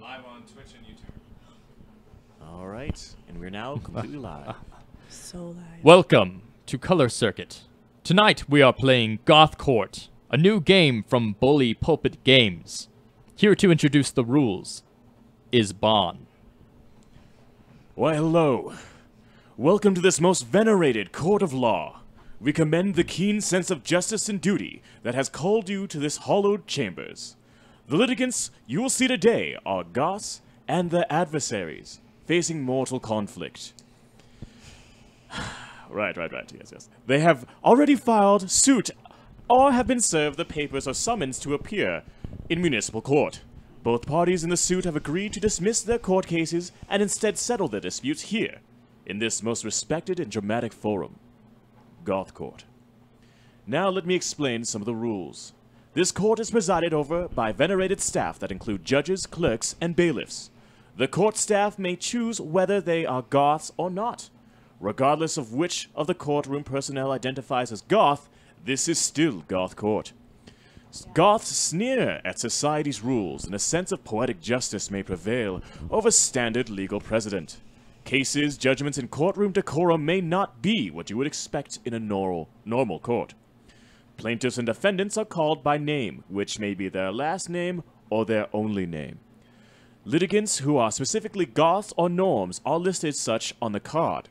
Live on Twitch and YouTube. All right, and we're now completely live. So live. Welcome to Color Circuit. Tonight we are playing Goth Court, a new game from Bully Pulpit Games. Here to introduce the rules is Bon. Why, hello. Welcome to this most venerated court of law. We commend the keen sense of justice and duty that has called you to this hallowed chambers. The litigants you will see today are Goths and their adversaries, facing mortal conflict. Right, yes. They have already filed suit or have been served the papers or summons to appear in municipal court. Both parties in the suit have agreed to dismiss their court cases and instead settle their disputes here, in this most respected and dramatic forum, Goth Court. Now let me explain some of the rules. This court is presided over by venerated staff that include judges, clerks, and bailiffs. The court staff may choose whether they are Goths or not. Regardless of which of the courtroom personnel identifies as Goth, this is still Goth Court. Goths sneer at society's rules, and a sense of poetic justice may prevail over standard legal precedent. Cases, judgments, and courtroom decorum may not be what you would expect in a normal court. Plaintiffs and defendants are called by name, which may be their last name or their only name. Litigants who are specifically Goths or Norms are listed such on the card.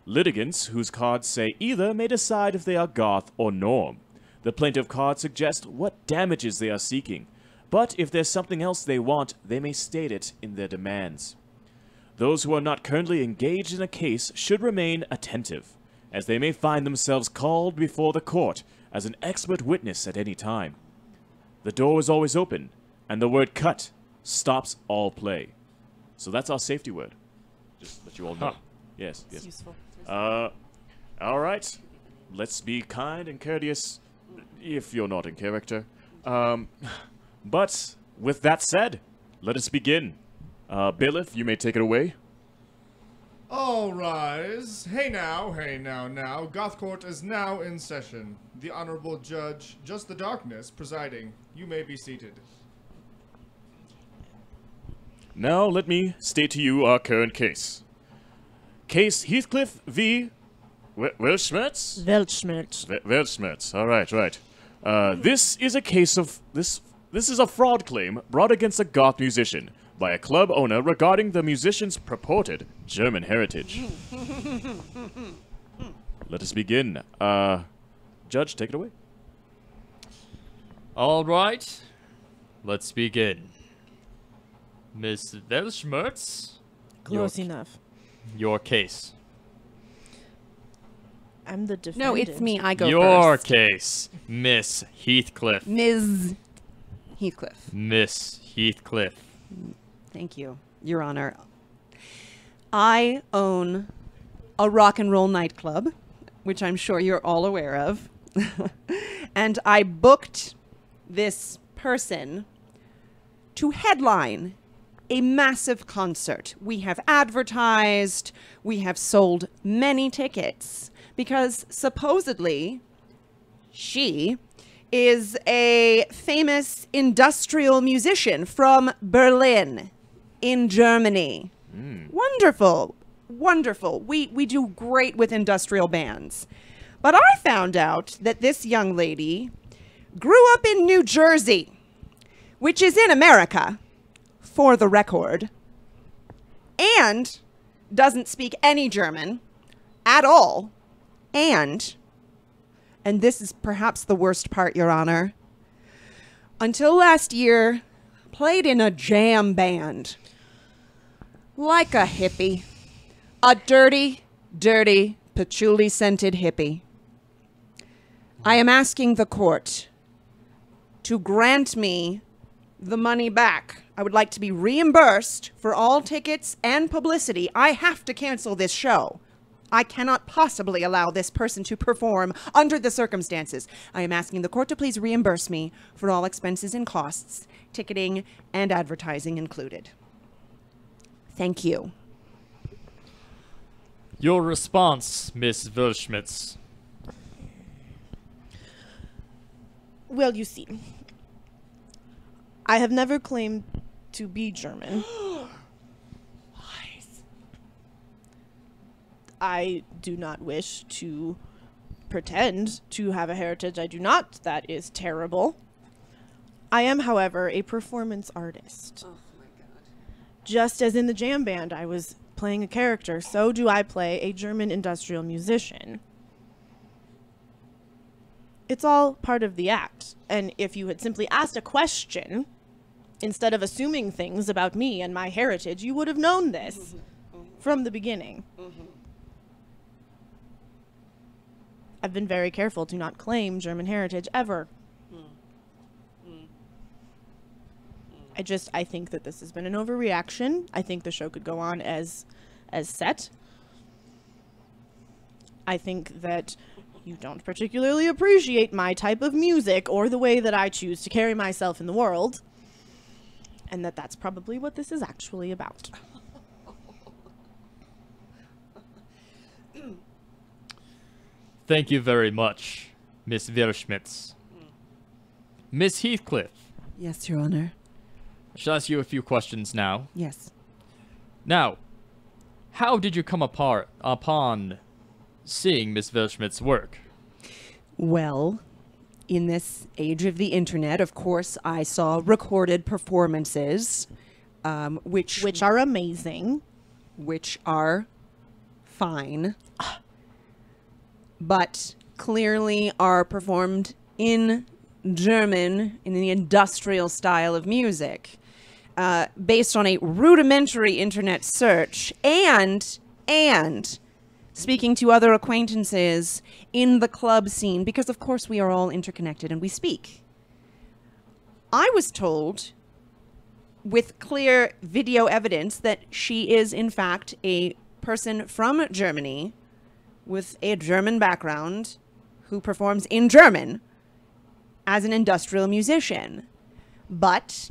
Litigants whose cards say either may decide if they are Goth or Norm. The plaintiff card suggests what damages they are seeking, but if there's something else they want, they may state it in their demands. Those who are not currently engaged in a case should remain attentive, as they may find themselves called before the court as an expert witness at any time. The door is always open, and the word cut stops all play. So that's our safety word. Just that you all know. Yes. It's useful. All right. Let's be kind and courteous, if you're not in character. But with that said, let us begin. Bailiff, you may take it away. All rise. Hey now. Goth Court is now in session. The Honorable Judge, Just the Darkness, presiding. You may be seated. Now let me state to you our current case. Case Heathcliff v. Weltschmerz? Weltschmerz. All right. This is a case of this is a fraud claim brought against a Goth musician by a club owner regarding the musician's purported German heritage. Let us begin. Judge, take it away. All right, let's begin. Miss Weltschmerz, Close enough. your case. I'm the defendant. No, it's me. I go Your first. case, Miss Heathcliff. Ms. Heathcliff. Miss Heathcliff. Thank you, Your Honor. I own a rock and roll nightclub, which I'm sure you're all aware of. And I booked this person to headline a massive concert. We have advertised, we have sold many tickets, because supposedly she is a famous industrial musician from Berlin in Germany. Wonderful. We do great with industrial bands. But I found out that this young lady grew up in New Jersey, which is in America, for the record, and doesn't speak any German at all, and this is perhaps the worst part, Your Honor, until last year, played in a jam band. Like a hippie. A dirty, patchouli-scented hippie. I am asking the court to grant me the money back. I would like to be reimbursed for all tickets and publicity. I have to cancel this show. I cannot possibly allow this person to perform under the circumstances. I am asking the court to please reimburse me for all expenses and costs, ticketing and advertising included. Thank you. Your response, Miss Weltschmerz. Well, you see, I have never claimed to be German. I do not wish to pretend to have a heritage I do not. That is terrible. I am, however, a performance artist. Oh my god. Just as in the jam band I was playing a character, so do I play a German industrial musician. It's all part of the act. And if you had simply asked a question, instead of assuming things about me and my heritage, you would have known this from the beginning. I've been very careful to not claim German heritage ever. I think that this has been an overreaction. I think the show could go on as set. I think that you don't particularly appreciate my type of music or the way that I choose to carry myself in the world. And that's probably what this is actually about. Thank you very much, Miss Veerschmitz. Miss Heathcliff, Yes, Your Honor. I shall ask you a few questions now. Yes. Now, how did you come upon seeing Miss Veerschmitz's work? Well, in this age of the internet, of course, I saw recorded performances, which Are amazing. which are fine, but clearly are performed in German in the industrial style of music, based on a rudimentary internet search and speaking to other acquaintances in the club scene, because of course we are all interconnected and we speak. I was told with clear video evidence that she is in fact a person from Germany with a German background who performs in German as an industrial musician. But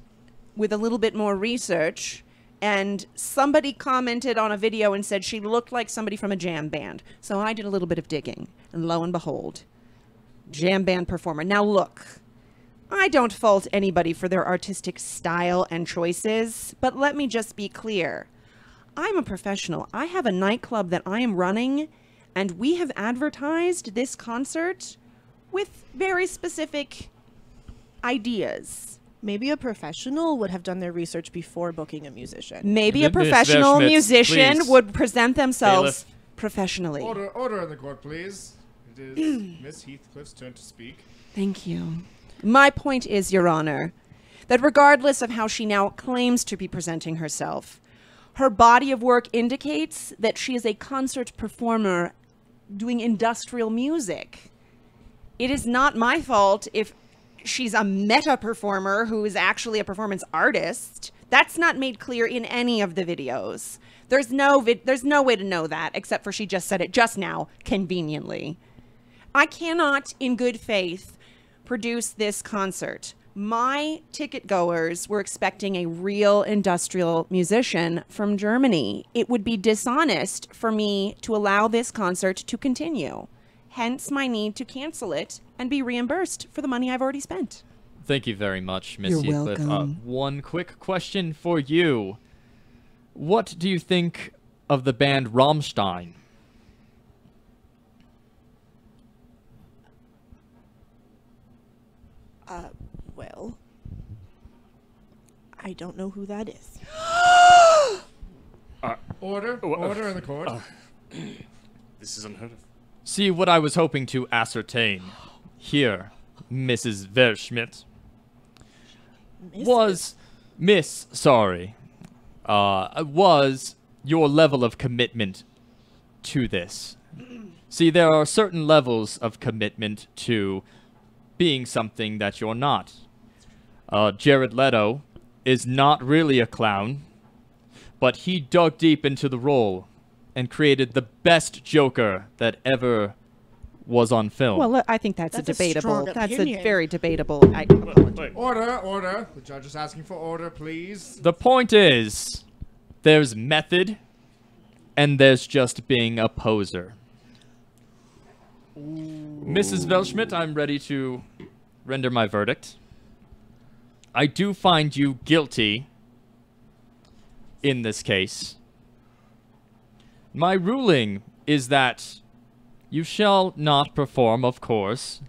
with a little bit more research, and somebody commented on a video and said she looked like somebody from a jam band. So I did a little bit of digging, and lo and behold, jam band performer. Now look, I don't fault anybody for their artistic style and choices, but let me just be clear. I'm a professional. I have a nightclub that I am running, and we have advertised this concert with very specific ideas. Maybe a professional would have done their research before booking a musician. Maybe a Miss professional Veerschmitz, musician please. would present themselves Bailiff. professionally. Order in the court, please. It is Miss Heathcliff's turn to speak. Thank you. My point is, Your Honor, that regardless of how she now claims to be presenting herself, her body of work indicates that she is a concert performer doing industrial music. It is not my fault if she's a meta performer who is actually a performance artist. That's not made clear in any of the videos. There's no way to know that, except for she just said it just now, conveniently. I cannot, in good faith, produce this concert. My ticket goers were expecting a real industrial musician from Germany. It would be dishonest for me to allow this concert to continue. Hence my need to cancel it and be reimbursed for the money I've already spent. Thank you very much, Miss You're Heathcliff. welcome. One quick question for you. What do you think of the band Rammstein? Well, I don't know who that is. Order in the court. This is unheard of. See what I was hoping to ascertain here, Mrs. Veerschmidt. Was your level of commitment to this? See, there are certain levels of commitment to being something that you're not. Jared Leto is not really a clown, but he dug deep into the role and created the best Joker that ever was on film. Well, I think that's a That's a debatable. strong That's a opinion. very debatable. Wait. Order. The judge is asking for order, please. The point is, there's method, and there's just being a poser. Mrs. Veelschmidt, I'm ready to render my verdict. I do find you guilty in this case. My ruling is that you shall not perform, of course.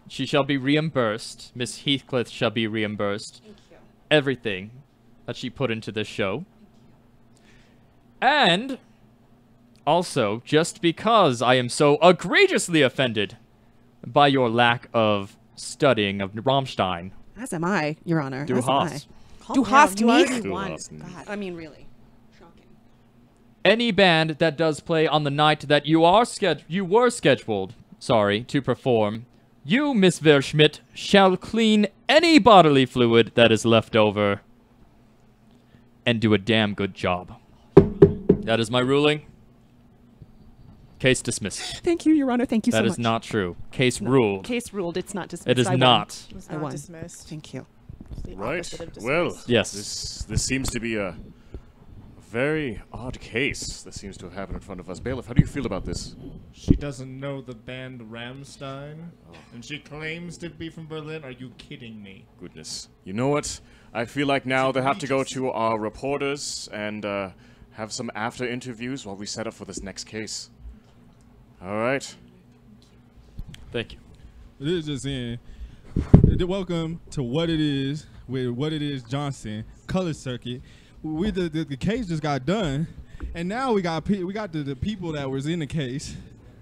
She shall be reimbursed. Miss Heathcliff shall be reimbursed. Everything that she put into this show. And also, just because I am so egregiously offended by your lack of studying of Rammstein. As am I, Your Honor. Du As am I. hast. Du hast you mich? already Du won. hast mich. God. I mean, really. Shocking. Any band that does play on the night that you were scheduled, to perform, you, Miss Verschmidt, shall clean any bodily fluid that is left over and do a damn good job. That is my ruling. Case dismissed. Thank you, Your Honor. Thank you so That much. is not true. Case ruled. Case ruled. It's not dismissed. It is I won. not. It was I not won. dismissed. Thank you. It's the Right. opposite of Well, dismissed. Yes. this seems to be a very odd case that seems to have happened in front of us. Bailiff, how do you feel about this? She doesn't know the band Rammstein, and she claims to be from Berlin. Are you kidding me? Goodness. You know what? I feel like now they have to go to our reporters and have some after interviews while we set up for this next case. All right. Thank you. This is just in. Welcome to What It Is with What It Is Johnson Color Circuit. We the case just got done, and now we got the people that was in the case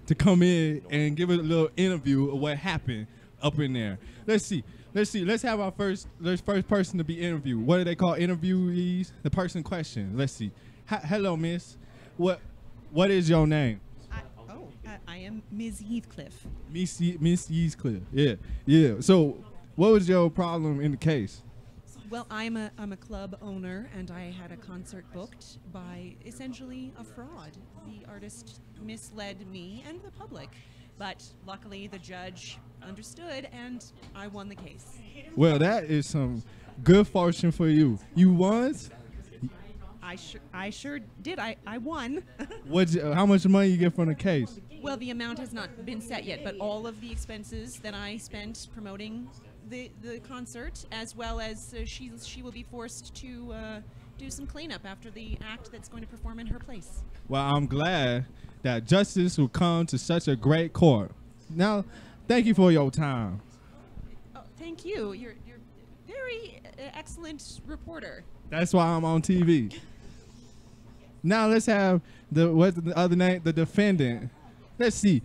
to come in and give a little interview of what happened up in there. Let's see. Let's have our first person to be interviewed. What do they call interviewees? The person in question. Let's see. Hello, miss. What is your name? I am Ms. Heathcliff. Miss Heathcliff. Yeah. So, what was your problem in the case? Well, I'm a club owner, and I had a concert booked by essentially a fraud. The artist misled me and the public, but luckily the judge understood, and I won the case. Well, that is some good fortune for you. You won? I sure did. I won. How much money you get from the case? Well, the amount has not been set yet, but all of the expenses that I spent promoting the concert, as well as she will be forced to do some cleanup after the act that's going to perform in her place. Well, I'm glad that justice will come to such a great court. Now, thank you for your time. Oh, thank you. You're very excellent reporter. That's why I'm on TV. Now let's have what's the other name? The defendant. Let's see.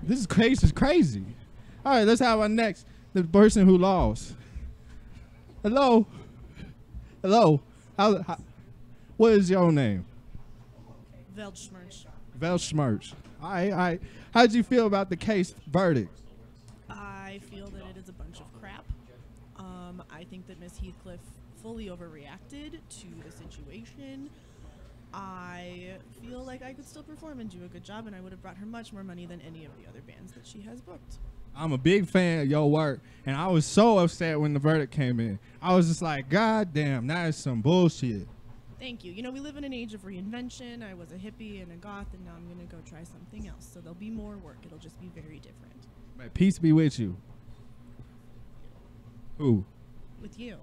This case is crazy. All right, let's have our next, the person who lost. Hello. What is your name? Weltschmerz. Weltschmerz. All right. How did you feel about the case verdict? I feel that it is a bunch of crap. I think that Miss Heathcliff fully overreacted to the situation. I feel like I could still perform and do a good job, and I would have brought her much more money than any of the other bands that she has booked. I'm a big fan of your work, and I was so upset when the verdict came in. I was just like, God damn, that is some bullshit. Thank you. You know, we live in an age of reinvention. I was a hippie and a goth, and now I'm going to go try something else. So there'll be more work. It'll just be very different. May peace be with you. Who? With you.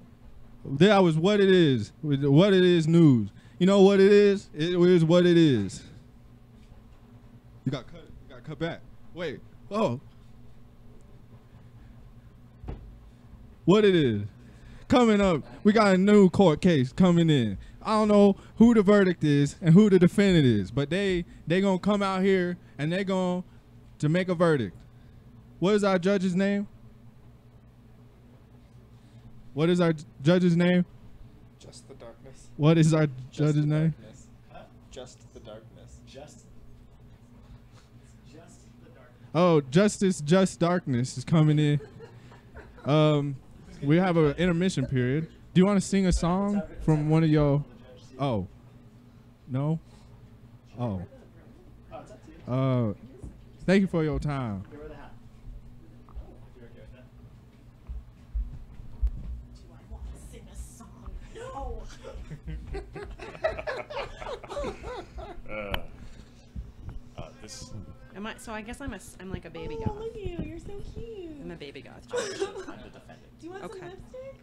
That was What It Is. With the What It Is news. You know what it is? It is what it is. You got cut back. Wait. Oh. What it is. Coming up, we got a new court case coming in. I don't know who the verdict is and who the defendant is, but they gonna come out here and they going to make a verdict. What is our judge's name? What is our judge's name? Just the darkness. What is our Just judge's the name? darkness. Just the darkness. Just the darkness. Oh, Just Darkness is coming in. We have an intermission period. Do you want to sing a song from one of your? Oh, no. Oh. Thank you for your time. Sing a song. No. This. So I guess I'm like a baby Oh, goth. look at you. You're so cute. I'm a baby goth. Do you want Okay. some lipstick?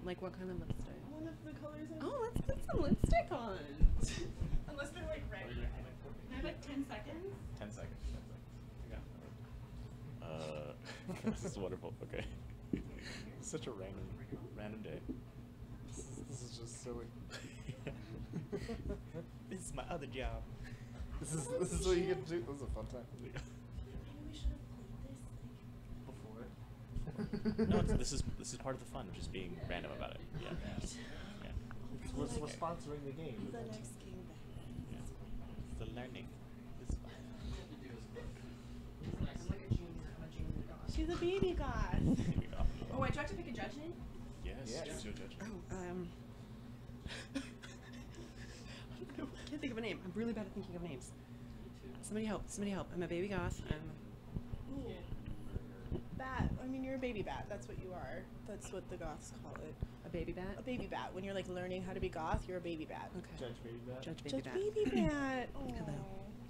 Like what kind of lipstick? one of the colors in? Oh, let's put some lipstick on. Unless they're like red. Can I have like 10 seconds? 10 seconds. 10 seconds. This is wonderful. Okay. Such a random day. This is just silly. This is my other job. This is what you get to do. This is a fun time. Maybe we should have played this before. No, this is part of the fun of just being random about it. Yeah. Yeah. We're sponsoring the game. The next game. Yeah. The learning. It's fun. She's a baby goth. Oh, I tried to pick a judge name. Yes. Yes. Choose your judge. I can't think of a name. I'm really bad at thinking of names. Somebody help. Somebody help. I'm a baby goth. Ooh. Bat. I mean, you're a baby bat. That's what you are. That's what the goths call it. A baby bat? A baby bat. When you're like learning how to be goth, you're a baby bat. Okay. Judge baby bat. Judge baby Just bat. baby bat. Oh. Hello.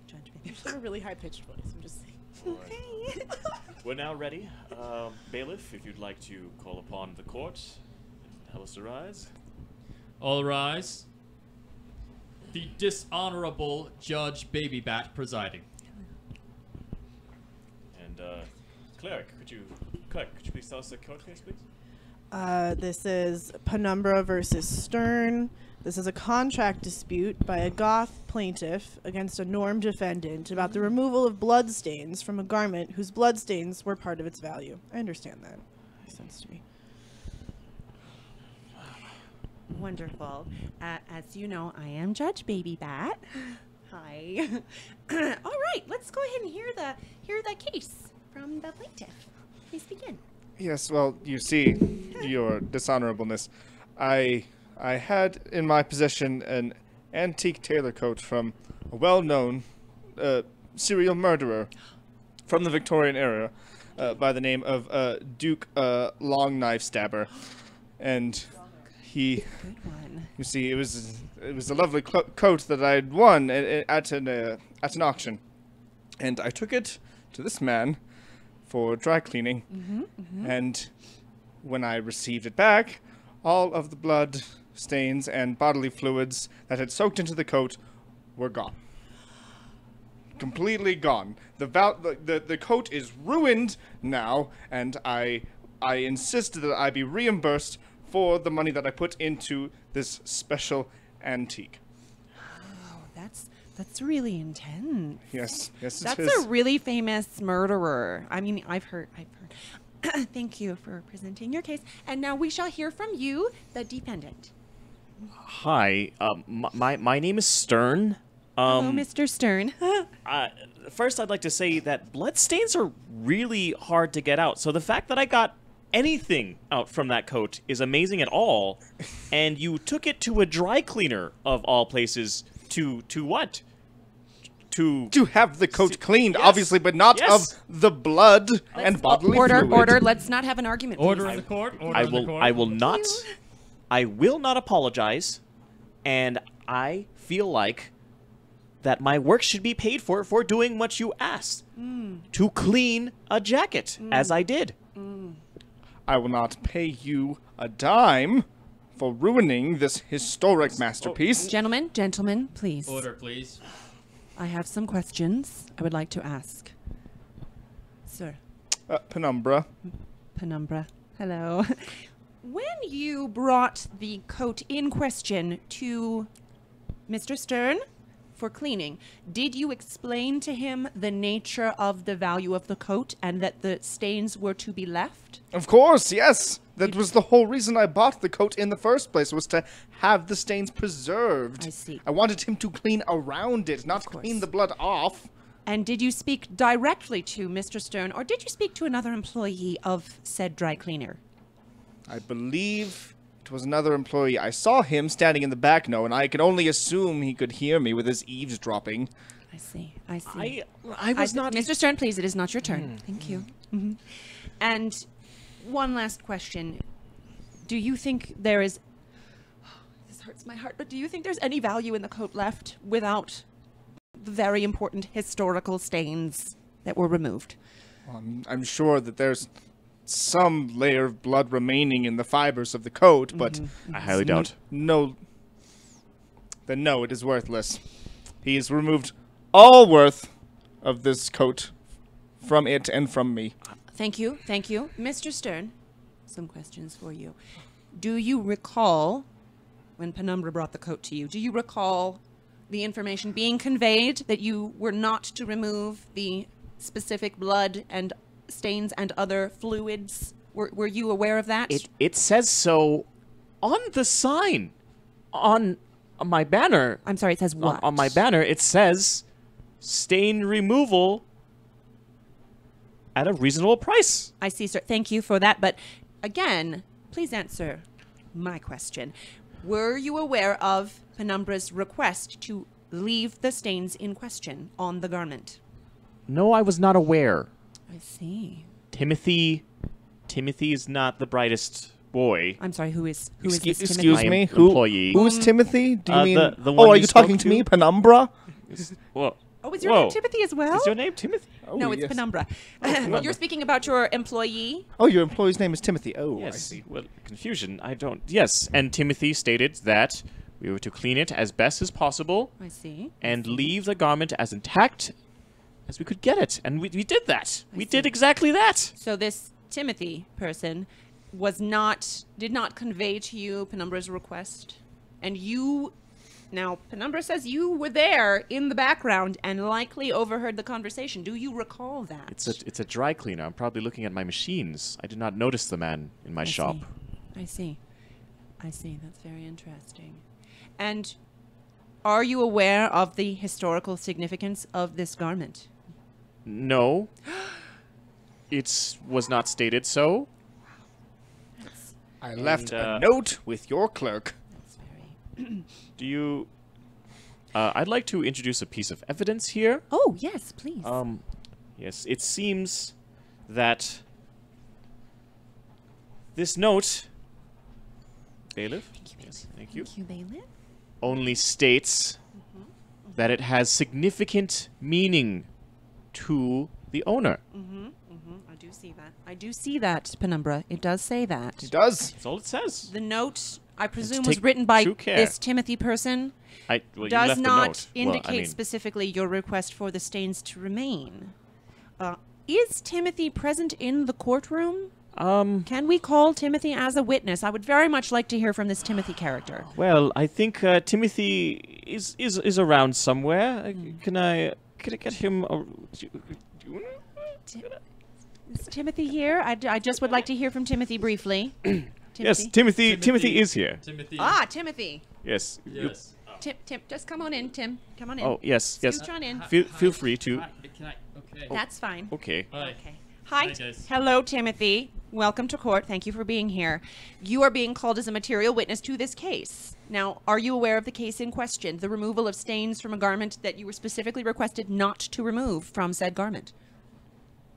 Judge You baby should have a really high pitched voice. I'm just saying. Alright. We're now ready. Bailiff, if you'd like to call upon the court, tell us to rise. All rise. The dishonorable Judge Baby Bat presiding. And cleric, could you please tell us the court case, please? This is Penumbra versus Stern. This is a contract dispute by a goth plaintiff against a norm defendant about the removal of bloodstains from a garment whose bloodstains were part of its value. I understand that. Makes sense to me. Wonderful. As you know, I am Judge Baby Bat. Hi. All right, let's go ahead and hear the case from the plaintiff. Please begin. Yes, well, you see, your dishonorableness, I had in my possession an antique tailor coat from a well-known serial murderer from the Victorian era by the name of Duke Long Knife Stabber, and he, Good one. you see, it was a lovely coat that I had won at an auction, and I took it to this man for dry cleaning, and when I received it back, all of the blood stains and bodily fluids that had soaked into the coat were gone. Completely gone. The coat is ruined now, and I insisted that I be reimbursed for the money that I put into this special antique. Oh, that's really intense. Yes, it That's is. a really famous murderer. I mean, I've heard. Thank you for presenting your case. And now we shall hear from you, the defendant. Hi, my name is Stern. Hello, Mr. Stern. First, I'd like to say that bloodstains are really hard to get out. So the fact that I got anything out from that coat is amazing at all. And you took it to a dry cleaner, of all places, to what? To have the coat cleaned, yes. obviously, but not Yes. of the blood and bodily fluid. Order. Let's not have an argument. Order please. in the court. Order I in the will. court. I will not. I will not apologize, and I feel like that my work should be paid for doing what you asked to clean a jacket, as I did. I will not pay you a dime for ruining this historic masterpiece. Gentlemen, please. Order, please. I have some questions I would like to ask. Sir. Penumbra. Penumbra. Hello. When you brought the coat in question to Mr. Stern for cleaning, did you explain to him the nature of the value of the coat and that the stains were to be left? Of course, yes. That was the whole reason I bought the coat in the first place, was to have the stains preserved. I see. I wanted him to clean around it, not course. clean the blood off. And did you speak directly to Mr. Stern, or did you speak to another employee of said dry cleaner? I believe it was another employee. I saw him standing in the back, and I could only assume he could hear me with his eavesdropping. I see. I see. I was not. Mr. Stern, please, it is not your turn. Thank you. And one last question. Do you think there is... This hurts my heart, but do you think there's any value in the coat left without the very important historical stains that were removed? I'm sure that there's some layer of blood remaining in the fibers of the coat, but I highly doubt. no. Then no, it is worthless. He's removed all worth of this coat from it and from me. Thank you. Mr. Stern, some questions for you. Do you recall, when Penumbra brought the coat to you, do you recall the information being conveyed that you were not to remove the specific blood and stains and other fluids? Were you aware of that? It says so on the sign. On my banner. I'm sorry, it says what? On my banner, it says stain removal at a reasonable price. I see, sir. Thank you for that. But again, please answer my question. Were you aware of Penumbra's request to leave the stains in question on the garment? No, I was not aware. I see. Timothy is not the brightest boy. I'm sorry, who is this Timothy? Excuse me, employee. who's Timothy? Do you mean? the one are you you talking spoke to me, to? Penumbra? Well, Oh, is your whoa. name Timothy as well? Is your name Timothy? No, it's yes. Penumbra. You're speaking about your employee? Oh, your employee's name is Timothy. Oh, I Yes. see. Well, confusion. I don't. Yes, and Timothy stated that we were to clean it as best as possible I see. and leave the garment as intact as we could get it, and we did that. We see. did exactly that. So this Timothy person did not convey to you Penumbra's request, and you. Now, Penumbra says you were there in the background and likely overheard the conversation. Do you recall that? It's a dry cleaner. I'm probably looking at my machines. I did not notice the man in my shop. I see. That's very interesting. And are you aware of the historical significance of this garment? No. It was not stated so. I left a And, note with your clerk. That's very. Do you... I'd like to introduce a piece of evidence here. Oh, yes, please. Yes, it seems that this note... Bailiff? Yes, thank you. Thank you, bailiff. Only states that it has significant meaning to the owner. I do see that, Penumbra. It does say that. He does. That's all it says. The note, I presume, take was written by true care. this Timothy person. Well, you Does left the not note. indicate Well, I mean, specifically your request for the stains to remain. Is Timothy present in the courtroom? Can we call Timothy as a witness? I would very much like to hear from this Timothy character. well, I think Timothy is around somewhere. Can I get him? Is Timothy here? I just would like to hear from Timothy briefly. Yes, Timothy is here. Timothy. Ah, Timothy. Yes. Yes. Tim, just come on in, Tim. Come on in. Oh, yes. Scooch on in. Feel free to. Can I? Okay. That's fine. Okay. Hi. Okay. Hi. Hi, guys. Hello, Timothy. Welcome to court. Thank you for being here. You are being called as a material witness to this case. Now, are you aware of the case in question, the removal of stains from a garment that you were specifically requested not to remove from said garment?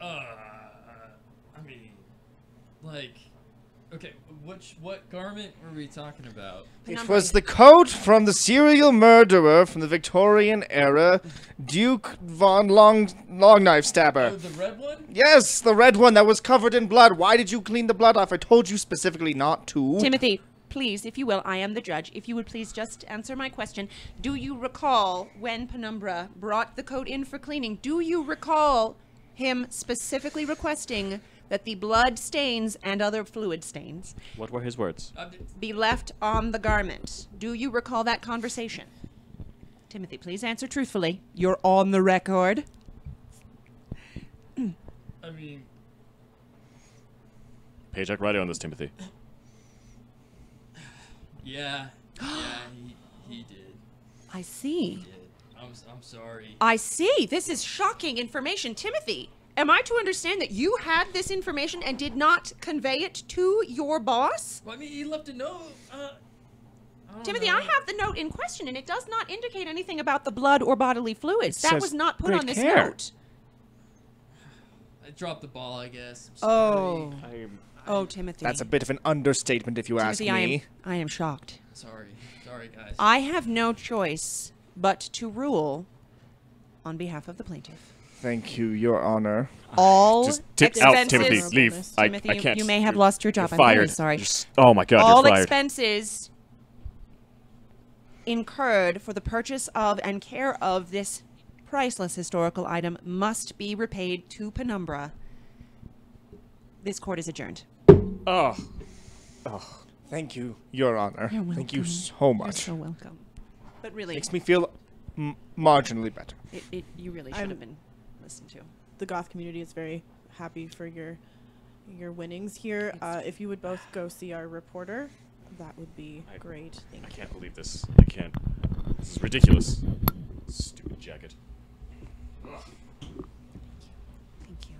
I mean, like, okay, what garment were we talking about? It was the coat from the serial murderer from the Victorian era, Duke von Longknife Stabber. Oh, the red one? Yes, the red one that was covered in blood. Why did you clean the blood off? I told you specifically not to. Timothy, please, if you will, I am the judge. If you would please just answer my question. Do you recall when Penumbra brought the coat in for cleaning, do you recall him specifically requesting that the blood stains and other fluid stains What were his words? be left on the garment? Do you recall that conversation? Timothy, please answer truthfully. You're on the record. I mean, Paycheck Friday on this, Timothy. yeah, he did. I see. He did. I'm sorry. I see. This is shocking information. Timothy, am I to understand that you had this information and did not convey it to your boss? Well, I mean, he left a note. Timothy, I have the note in question, and it does not indicate anything about the blood or bodily fluids. That says was not put great on this care. note. I dropped the ball, I guess. I'm Oh. sorry. Oh, Timothy. That's a bit of an understatement, if you ask Timothy, me. I am shocked. Sorry, guys. I have no choice but to rule on behalf of the plaintiff. Thank you, Your Honor. All Just out, expenses. Timothy. Leave. I Timothy, can't. you may have you're- lost your job. You're I'm very fired. sorry. Oh my God, All you're fired. expenses incurred for the purchase of and care of this priceless historical item must be repaid to Penumbra. This court is adjourned. Oh, Thank you, Your Honor. You're welcome. Thank you so You're much. so welcome. But really, Makes me feel marginally better. you really should I'm- have been listened to. The Goth community is very happy for your winnings here. If you would both go see our reporter, that would be great. Thank I you. can't believe this. I can't. This is ridiculous. Stupid jacket. Thank you.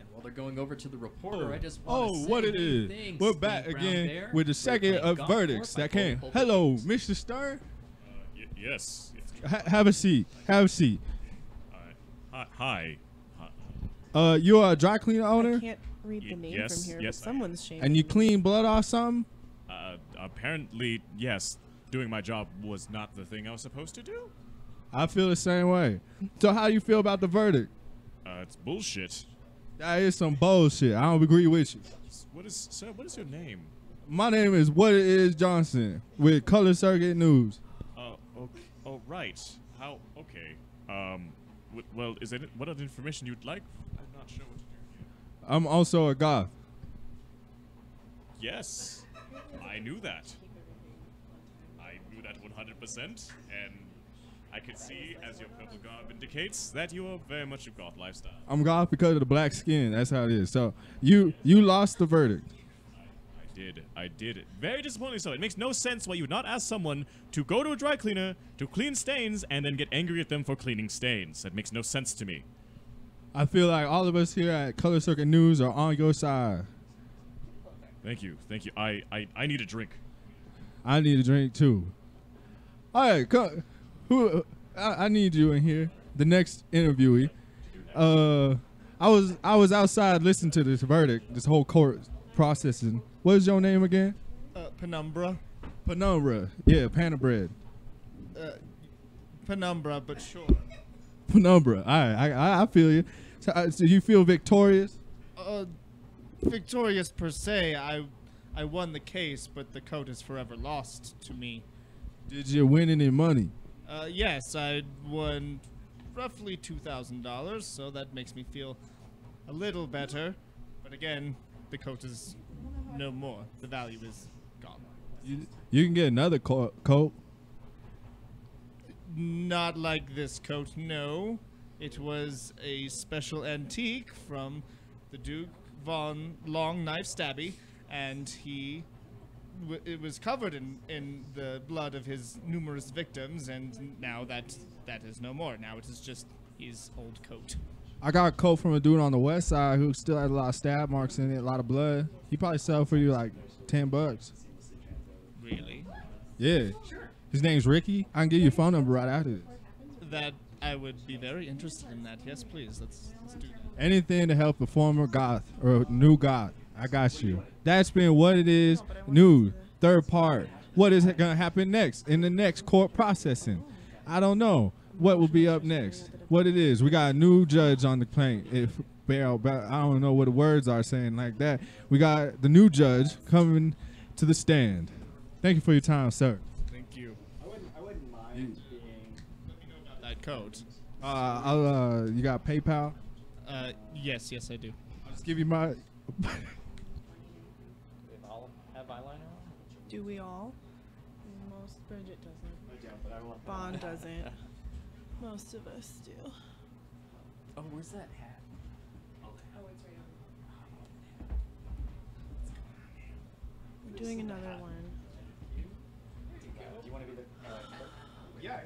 And while they're going over to the reporter, I just want to Oh, say what it many is. thanks, We're Steve back Brown again Bear, with the for second playing of Goth verdicts Corp that by came. Pulpit Hello, Games. Mr. Stern. Yes. Have a seat. Have a seat. Hi. You are a dry cleaner owner, I can't read the name yes, from here, yes, but I am. someone's shaming and you me. clean blood off something. Apparently, yes. Doing my job was not the thing I was supposed to do. I feel the same way. So how do you feel about the verdict? It's bullshit. That is some bullshit. I don't agree with you. Sir, what is your name? My name is What It Is Johnson with Color Circuit News. Oh, okay. Oh, right. How? Okay. Well, is it what other information you'd like? I'm not sure what to do here. I'm also a goth. Yes, I knew that. I knew that 100%, and I could see, as your purple garb indicates, that you are very much a goth lifestyle. I'm goth because of the black skin. That's how it is. So you lost the verdict. I did. Very disappointingly so. It makes no sense why you would not ask someone to go to a dry cleaner to clean stains and then get angry at them for cleaning stains. That makes no sense to me. I feel like all of us here at Color Circuit News are on your side. Thank you. I need a drink. I need a drink too. All right, I need you in here. The next interviewee. I was outside listening to this verdict, this whole court processing. What is your name again? Penumbra. Penumbra. Yeah, Panabread. Penumbra, but sure. Penumbra. All right, I feel you. So you feel victorious? Victorious per se, I won the case, but the coat is forever lost to me. Did you win any money? Yes, I won roughly $2,000, so that makes me feel a little better. But again, the coat is no more. The value is gone. You can get another coat. Not like this coat, no. It was a special antique from the Duke von Long Knife Stabby, and it was covered in the blood of his numerous victims, and now that is no more. Now it is just his old coat. I got a coat from a dude on the west side who still had a lot of stab marks in it, a lot of blood. He probably sell for you like $10. Really? Yeah. His name's Ricky. I can give you a phone number right after this. That I would be very interested in that. Yes, please. Let's do that. Anything to help a former goth or a new goth. I got you. That's been What It Is News. Third part. What is going to happen next in the next court processing? I don't know. What will be up next? What it is. We got a new judge on the plane. I don't know what the words are saying like that. We got the new judge coming to the stand. Thank you for your time, sir. Thank you. I wouldn't mind being. Let me know about that coat. You got PayPal? Yes, I do. I'll just give you my. They all have eyeliner on? Do we all? Most Bridget doesn't. I don't, but I will. Bond doesn't. Most of us do. Oh, where's that hat? We're doing another one. Do you want to be the? Yeah.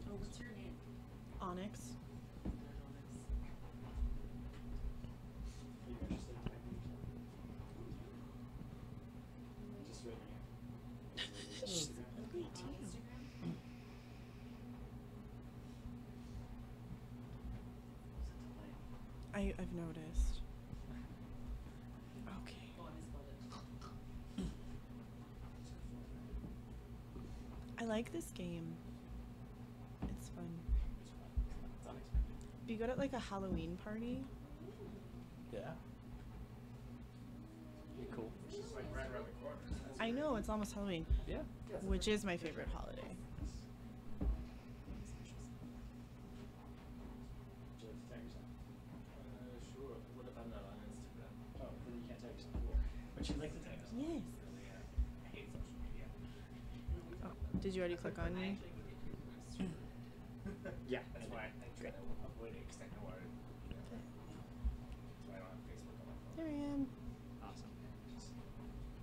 Oh, what's your name? Onyx. Just right here. I've noticed. Okay. I like this game. It's fun. Be good at like a Halloween party. Yeah. Be cool. I know it's almost Halloween, Yeah. which is my favorite holiday. Sure. What if I'm not on Instagram? Oh, then you can't tag yourself. Cool. But you like to tag yourself. Yes. I hate social media. Oh, did you already click on me? Yeah, that's why I try to avoid it because I know where. That's why I don't have Facebook on my phone. There I am. Awesome.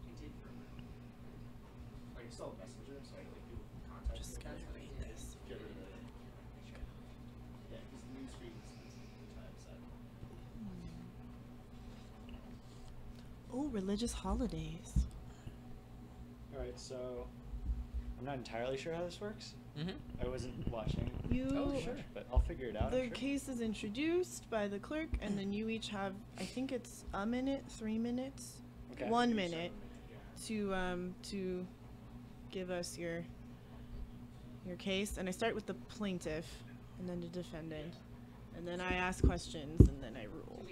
You did for a minute. Like, you still have Messenger, so I like do contact. Just you. gonna read this. Get rid of it. Yeah, because the newsfeed is sometimes that. Oh, religious holidays. All right, so I'm not entirely sure how this works. Mm-hmm. I wasn't watching. You. But I'll figure it out. The I'm sure. case is introduced by the clerk, and then you each have, I think it's a minute, 3 minutes, Okay. 1 minute to give us your case. And I start with the plaintiff, and then the defendant, and then I ask questions, and then I rule.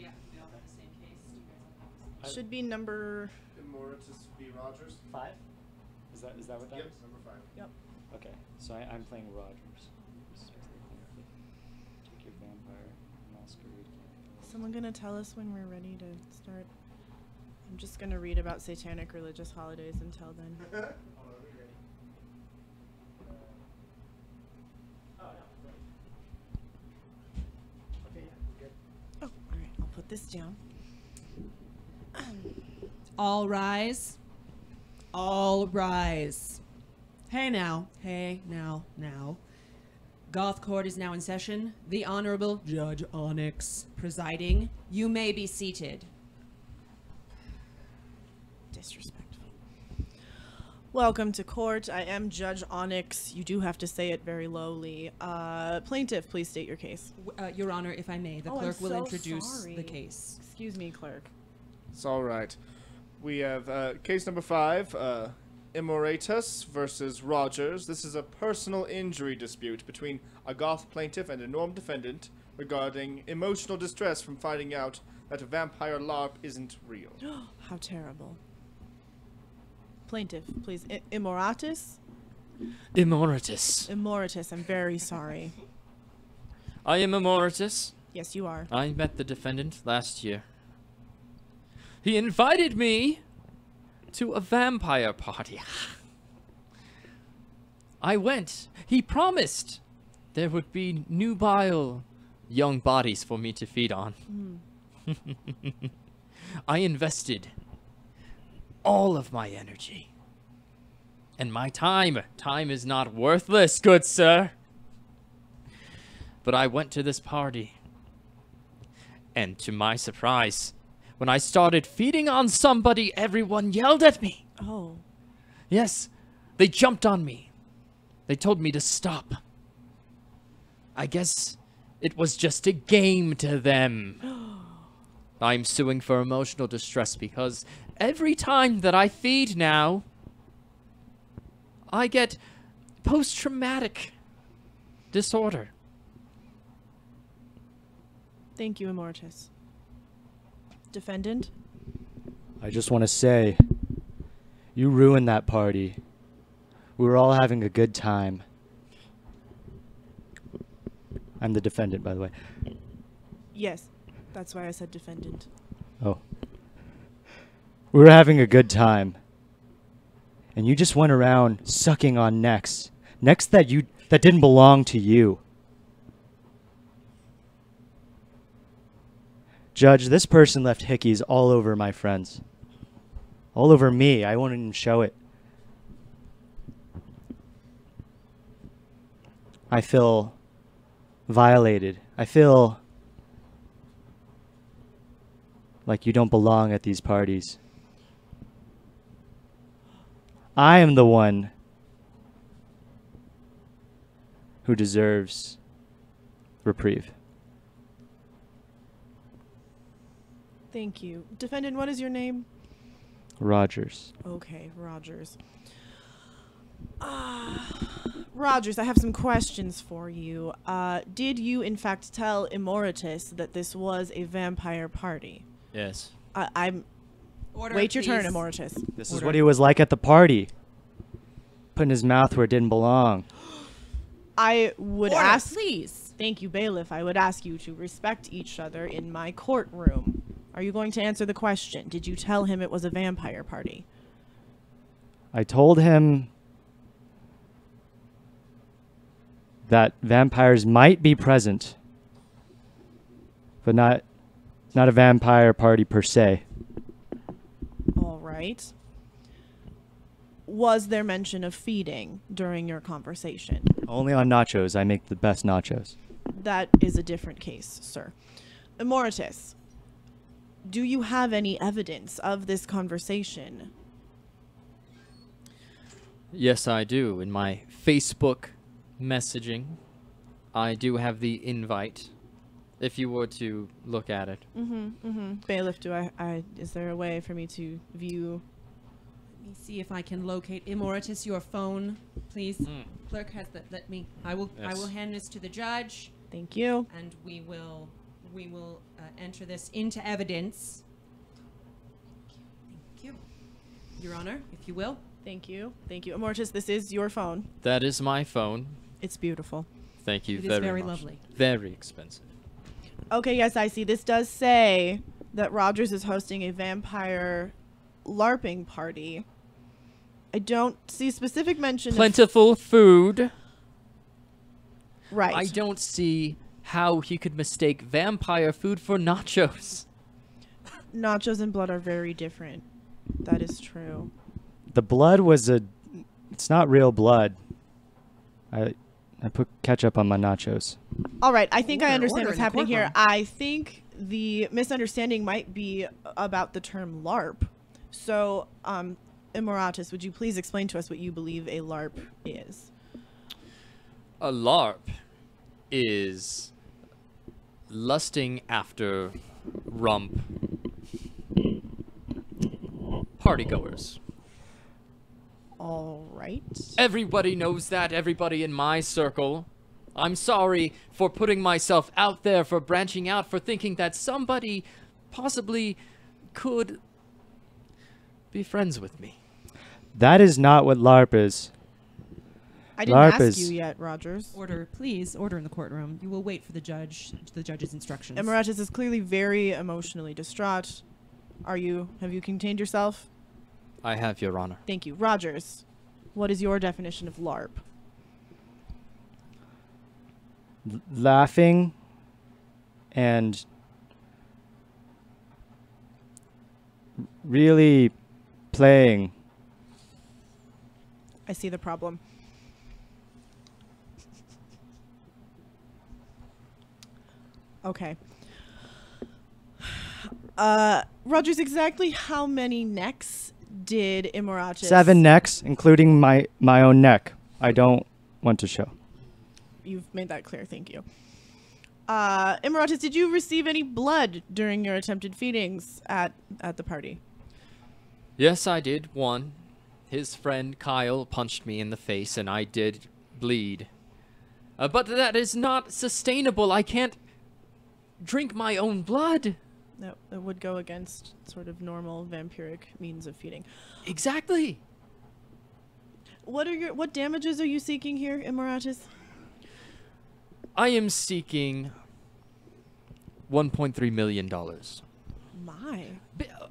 Should be number. Emeritus B. Rogers. 5? Is that what that is? Number 5. Yep. Okay, so I'm playing Rogers. Take your vampire masquerade. Someone gonna tell us when we're ready to start? I'm just gonna read about satanic religious holidays until then. Oh, all right. I'll put this down. All rise. All rise. Hey now. Hey now. Now. Goth Court is now in session. The Honorable Judge Onyx presiding. You may be seated. Disrespectful. Welcome to court. I am Judge Onyx. You do have to say it very lowly. Plaintiff, please state your case. Your Honor, if I may, the Oh, I'm clerk will so introduce sorry. the case. Excuse me, clerk. It's all right. We have case number 5, Emeritus versus Rogers. This is a personal injury dispute between a Goth plaintiff and a Norm defendant regarding emotional distress from finding out that a vampire LARP isn't real. How terrible. Plaintiff, please. Emeritus? Emeritus. Emeritus, I'm very sorry. I am Emeritus. Yes, you are. I met the defendant last year. He invited me to a vampire party. I went. He promised there would be nubile young bodies for me to feed on. I invested all of my energy. And my time. Time is not worthless, good sir. But I went to this party. And to my surprise, when I started feeding on somebody, everyone yelled at me. Oh. Yes, they jumped on me. They told me to stop. I guess it was just a game to them. I'm suing for emotional distress because every time that I feed now, I get post-traumatic disorder. Thank you, Emeritus. Defendant? I just want to say, you ruined that party. We were all having a good time. I'm the defendant, by the way. Yes. That's why I said defendant. Oh. We were having a good time. And you just went around sucking on necks. Necks that didn't belong to you. Judge, this person left hickeys all over my friends. All over me. I won't even show it. I feel violated. I feel like you don't belong at these parties. I am the one who deserves reprieve. Thank you. Defendant, what is your name? Rogers. Okay, Rogers. Rogers, I have some questions for you. Did you, in fact, tell Immortus that this was a vampire party? Yes. I'm... Order, Wait your turn, please. Immortus. This is what he was like at the party. Putting his mouth where it didn't belong. I would Order, ask... please. Thank you, bailiff. I would ask you to respect each other in my courtroom. Are you going to answer the question? Did you tell him it was a vampire party? I told him that vampires might be present, but not a vampire party per se. All right. Was there mention of feeding during your conversation? Only on nachos. I make the best nachos. That is a different case, sir. Immortus, do you have any evidence of this conversation? Yes, I do. In my Facebook messaging, I do have the invite. If you were to look at it. Bailiff, is there a way for me to view? Let me see if I can locate Immortus. Your phone, please. Clerk has that. Let me. I will Yes. hand this to the judge, Thank you. and we will enter this into evidence. Thank you, Your Honor, if you will. Thank you. Thank you. Immortus, this is your phone. That is my phone. It's beautiful. Thank you It is very very much. lovely. Very expensive. Okay, yes, I see. This does say that Rogers is hosting a vampire LARPing party. I don't see specific mention Plentiful food. of... Right. I don't see how he could mistake vampire food for nachos. Nachos and blood are very different. That is true. The blood was it's not real blood. I put ketchup on my nachos. All right, I think I Order, understand order what's in the happening here. courtroom. I think the misunderstanding might be about the term LARP. So, Immortus, would you please explain to us what you believe a LARP is? A LARP is lusting after rump partygoers. All right. Everybody knows that, everybody in my circle. I'm sorry for putting myself out there, for branching out, for thinking that somebody possibly could be friends with me. That is not what LARP is. I didn't LARP ask is- you yet, Rogers. Order, please. Order in the courtroom. You will wait for the judge's instructions. Immortus is clearly very emotionally distraught. Have you contained yourself? I have, Your Honor. Thank you. Rogers, what is your definition of LARP? Laughing and really playing. I see the problem. Okay. Rogers, exactly how many necks did Immortus... 7 necks, including my own neck. I don't want to show. You've made that clear, thank you. Immortus, did you receive any blood during your attempted feedings at the party? Yes, I did. One. His friend Kyle punched me in the face, and I did bleed. But that is not sustainable. I can't drink my own blood. That would go against sort of normal vampiric means of feeding. Exactly. What damages are you seeking here, Immortus? I am seeking $1.3 million. My.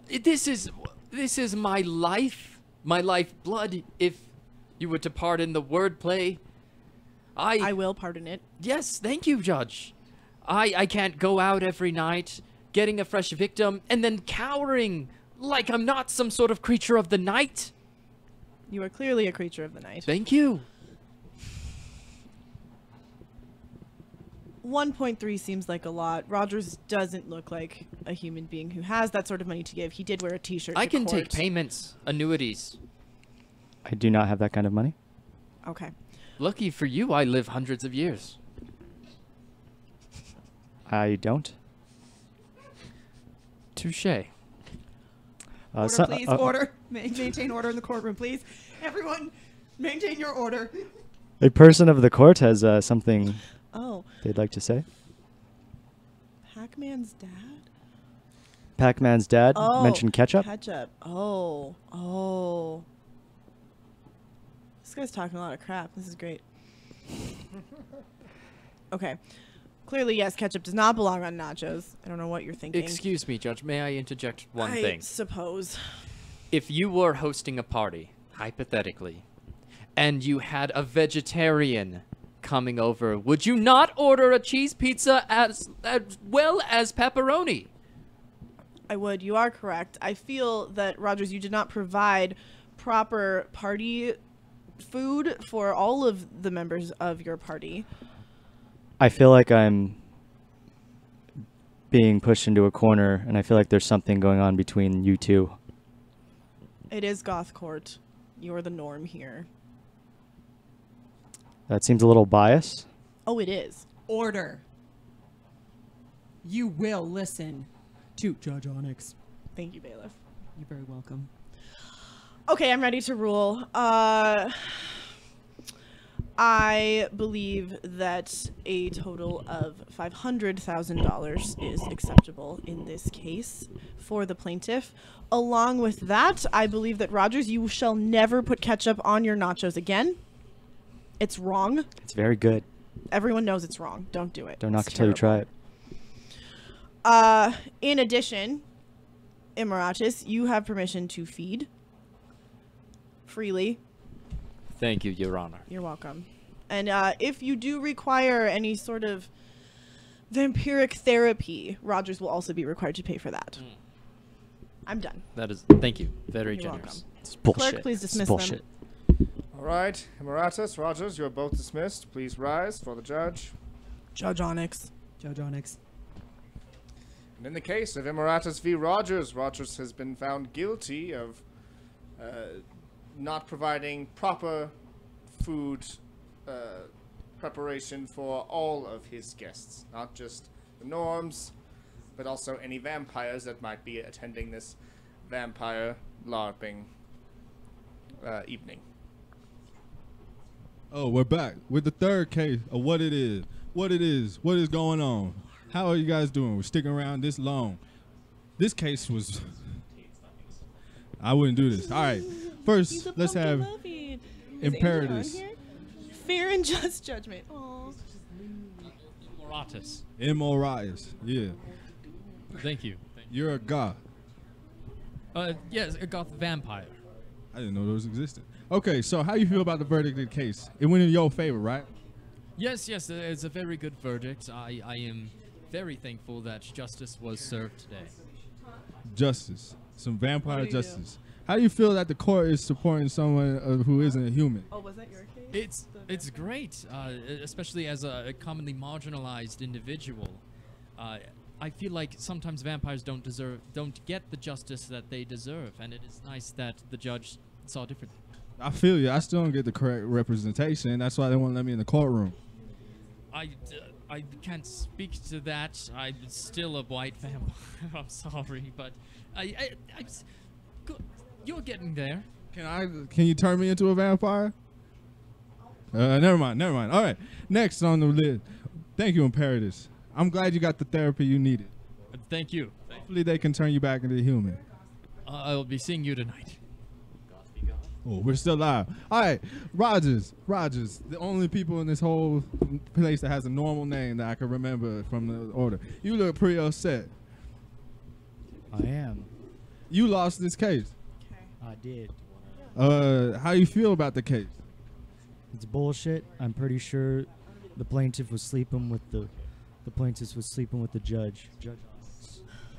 This is my lifeblood, if you were to pardon the wordplay. I will pardon it. Yes, thank you, Judge. I can't go out every night, getting a fresh victim, and then cowering like I'm not some sort of creature of the night. You are clearly a creature of the night. Thank you. 1.3 seems like a lot. Rogers doesn't look like a human being who has that sort of money to give. He did wear a t-shirt I to can court. take payments, annuities. I do not have that kind of money. Okay. Lucky for you, I live hundreds of years. I don't. Touche. Order, please. Order. Maintain order in the courtroom, please. Everyone, maintain your order. A person of the court has something Oh, they'd like to say. Pac-Man's dad? Pac-Man's dad Oh, mentioned ketchup. Ketchup. Oh. This guy's talking a lot of crap. This is great. Okay. Clearly, yes, ketchup does not belong on nachos. I don't know what you're thinking. Excuse me, Judge. May I interject one I thing? suppose. If you were hosting a party, hypothetically, and you had a vegetarian coming over, would you not order a cheese pizza as well as pepperoni? I would. You are correct. I feel that, Rogers, you did not provide proper party food for all of the members of your party. I feel like I'm being pushed into a corner, and I feel like there's something going on between you two. It is Goth Court. You are the norm here. That seems a little biased. Oh, it is. Order. You will listen to Judge Onyx. Thank you, Bailiff. You're very welcome. Okay, I'm ready to rule. I believe that a total of $500,000 is acceptable in this case for the plaintiff. Along with that, I believe that, Rogers, you shall never put ketchup on your nachos again. It's wrong. It's very good. Everyone knows it's wrong. Don't do it. Don't knock It's it till you try it. In addition, Emeritus, you have permission to feed freely. Thank you, Your Honor. You're welcome. And if you do require any sort of vampiric therapy, Rogers will also be required to pay for that. I'm done. That is, thank you. Very You're generous. welcome. It's bullshit. Clerk, please It's dismiss bullshit. them. All right, Emeritus, Rogers, you are both dismissed. Please rise for the judge. Judge Onyx. Judge Onyx. And in the case of Emeritus v. Rogers, Rogers has been found guilty of not providing proper food preparation for all of his guests, not just the norms, but also any vampires that might be attending this vampire LARPing evening. Oh, we're back with the third case of what it is, what is going on. How are you guys doing? We're sticking around this long. This case was... I wouldn't do this. All right, first, let's have Imperatus. Fair and just judgment. Aww. Moratus. Emeritus, yeah. Thank you. You're a goth. Yes, a goth vampire. I didn't know those existed. Okay, so how you feel about the verdict of the case? It went in your favor, right? Yes, it's a very good verdict. I am very thankful that justice was served today. Justice. Some vampire What do you justice. How do you feel that the court is supporting someone who isn't a human? Oh, was that your case? It's great, especially as a commonly marginalized individual. I feel like sometimes vampires don't get the justice that they deserve, and it is nice that the judge saw differently. I feel you. I still don't get the correct representation. That's why they won't let me in the courtroom. I can't speak to that. I'm still a white vampire. I'm sorry, but you're getting there. Can you turn me into a vampire? Never mind. All right. Next on the list. Thank you, Imperatus. I'm glad you got the therapy you needed. Thank you. Hopefully they can turn you back into a human. I'll be seeing you tonight. Oh, we're still live. All right, Rogers, the only people in this whole place that has a normal name that I can remember from the order. You look pretty upset. I am. You lost this case. I did. How you feel about the case? It's bullshit. I'm pretty sure the plaintiff was sleeping with the judge. Judge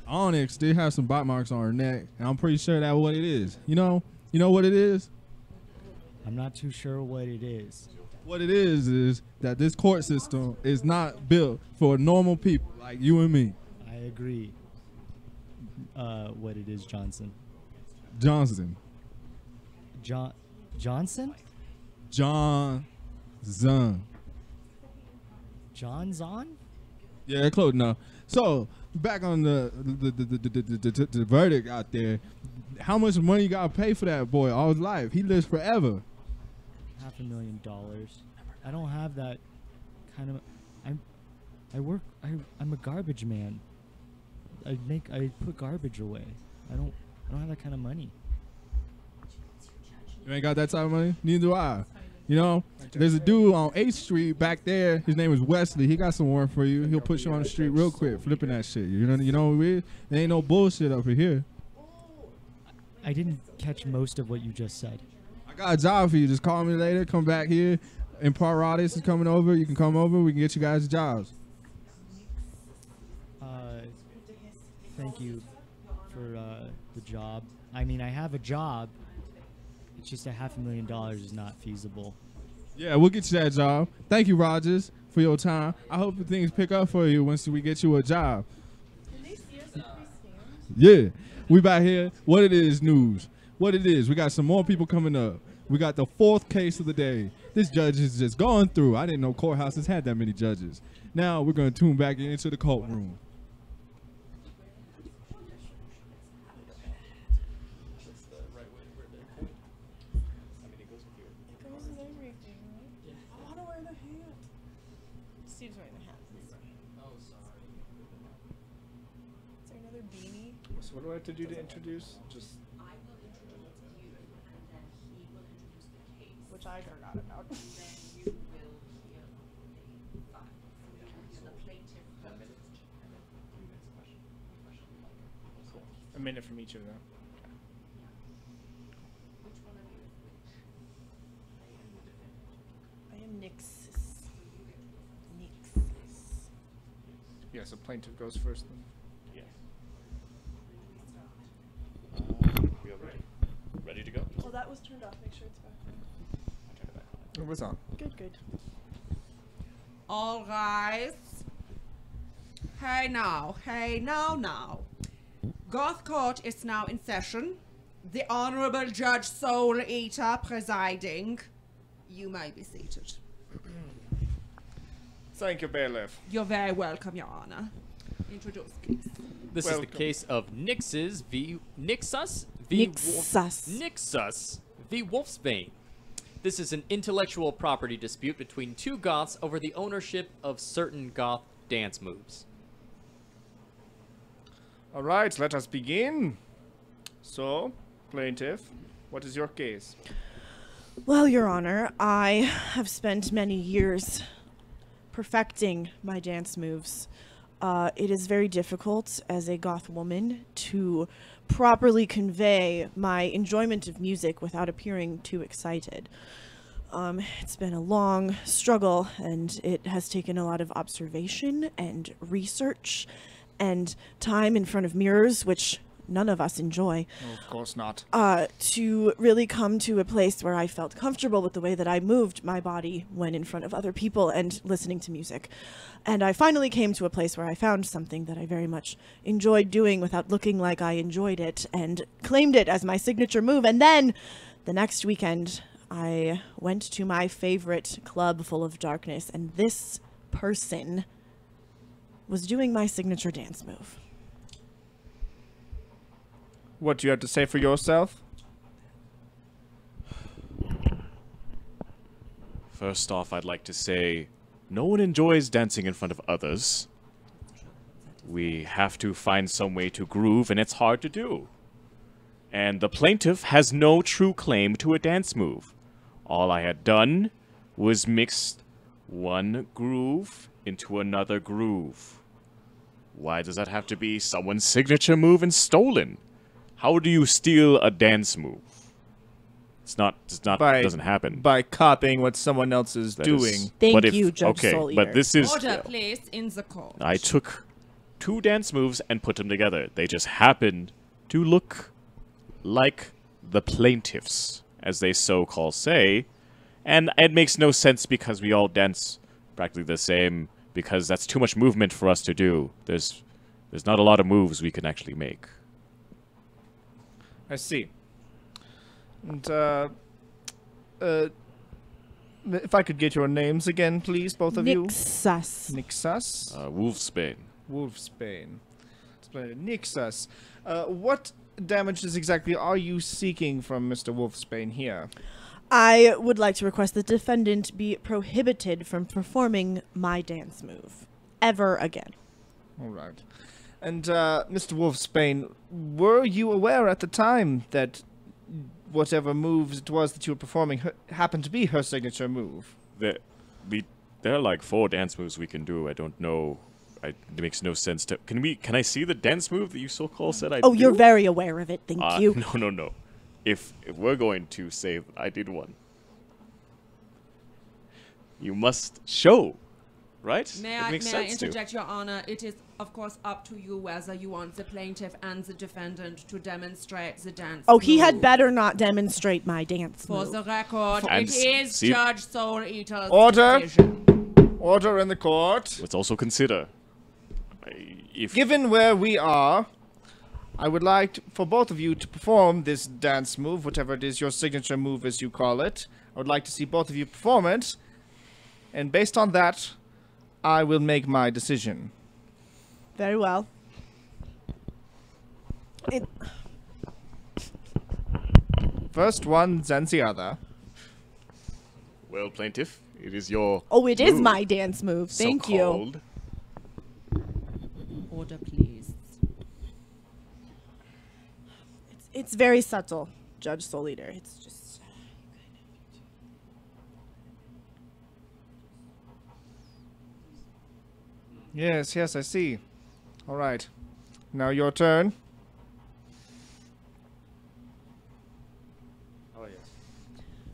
Onyx did have some bite marks on her neck, and I'm pretty sure that's what it is. You know what it is? I'm not too sure what it is. What it is that this court system is not built for normal people like you and me. I agree. What it is, Johnson. Johnson. Johnson? John Zun. John Zon? Yeah, close enough. So back on the verdict out there. How much money you gotta pay for that boy all his life? He lives forever. $500,000. I don't have that kind of. I'm a garbage man. I put garbage away. I don't have that kind of money. You ain't got that type of money? Neither do I. You know, there's a dude on 8th Street back there. His name is Wesley. He got some work for you. He'll put you on the street real quick, flipping that shit. You know what it is? There ain't no bullshit up here. I didn't catch most of what you just said. I got a job for you. Just call me later. Come back here. And Paratis is coming over. You can come over. We can get you guys jobs. Thank you for the job. I mean, I have a job. It's just $500,000 is not feasible. Yeah, we'll get you that job. Thank you, Rogers, for your time. I hope things pick up for you once we get you a job. Can they see us if we stand? Yeah, we back here. What it is news. What it is. We got some more people coming up. We got the 4th case of the day. This judge is just going through. I didn't know courthouses had that many judges. Now we're going to tune back into the courtroom. Steve's wearing the hat. Oh, sorry. Is there another beanie? So what do I have to do to introduce? Just I will introduce you, and then he will introduce the case. Which I forgot about. Then you will hear the facts. And the plaintiff will a minute from each of them. Which one of you is which? I am the defendant. I am Nixus. Yeah, so plaintiff goes first then. Yes. We are ready. Ready to go? Well, that was turned off. Make sure it's back on. I'll turn it back on. It was on. Good, good. All rise. Hey now. Goth Court is now in session. The Honorable Judge Soul Eater presiding. You may be seated. Thank you, bailiff. You're very welcome, Your Honor. Introduce, please. This is Welcome. the case of Nixus v. Nixus v. Wolfsbane. This is an intellectual property dispute between two Goths over the ownership of certain Goth dance moves. All right, let us begin. So, plaintiff, what is your case? Well, Your Honor, I have spent many years perfecting my dance moves. It is very difficult as a goth woman to properly convey my enjoyment of music without appearing too excited. It's been a long struggle, and it has taken a lot of observation and research and time in front of mirrors, which none of us enjoy. Oh, of course not. To really come to a place where I felt comfortable with the way that I moved my body when in front of other people and listening to music. And I finally came to a place where I found something that I very much enjoyed doing without looking like I enjoyed it, and claimed it as my signature move. And then the next weekend, I went to my favorite club full of darkness, and this person was doing my signature dance move. What do you have to say for yourself? First off, I'd like to say no one enjoys dancing in front of others. We have to find some way to groove, and it's hard to do. And the plaintiff has no true claim to a dance move. All I had done was mix one groove into another groove. Why does that have to be someone's signature move and stolen? How do you steal a dance move? Doesn't happen. By copying what someone else is That doing. is- Thank but if- you, Judge okay, Soul but Eater. this is Order, please, in the court. I took two dance moves and put them together. They just happened to look like the plaintiffs, as they so-called say, and it makes no sense because we all dance practically the same, because that's too much movement for us to do. There's not a lot of moves we can actually make. I see. And, if I could get your names again, please, both of you. Nixus. Nixus. Wolfsbane. Wolfsbane. Nixus. What damages exactly are you seeking from Mr. Wolfsbane here? I would like to request the defendant be prohibited from performing my dance move ever again. All right. And, Mr. Wolfsbane, were you aware at the time that whatever moves it was that you were performing happened to be her signature move? There are like 4 dance moves we can do. I don't know. It makes no sense to. Can I see the dance move that you so-called said I Oh, do? you're very aware of it. Thank you. No. If we're going to say that I did one, you must show, right? May it I makes sense to. interject, Your Honor? It is, of course, up to you whether you want the plaintiff and the defendant to demonstrate the dance. Oh, he had move. better not demonstrate my dance For move. the record, And it is see- Judge Soul Eater's Order. decision. Order in the court. Let's also consider. If Given where we are, I would like for both of you to perform this dance move, whatever it is, your signature move as you call it. I would like to see both of you perform it. And based on that, I will make my decision. Very well. First one, then the other. well, plaintiff, it is your. Oh, it is move, my dance move. Thank you. so-called. Order, please. It's very subtle, Judge Soul Eater. It's just. Yes, I see. All right. Now your turn.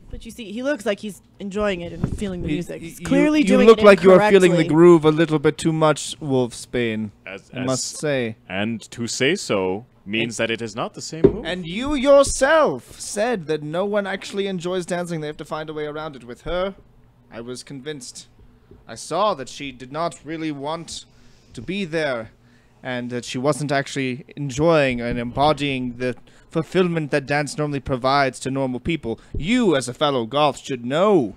But you see, he looks like he's enjoying it and feeling the music. He's You- clearly you doing look it like you are feeling the incorrectly. groove a little bit too much, Wolfsbane. I must say. And to say so means that it is not the same move. And you yourself said that no one actually enjoys dancing. They have to find a way around it. With her, I was convinced. I saw that she did not really want to be there, and that she wasn't actually enjoying and embodying the fulfillment that dance normally provides to normal people. You, as a fellow Goth, should know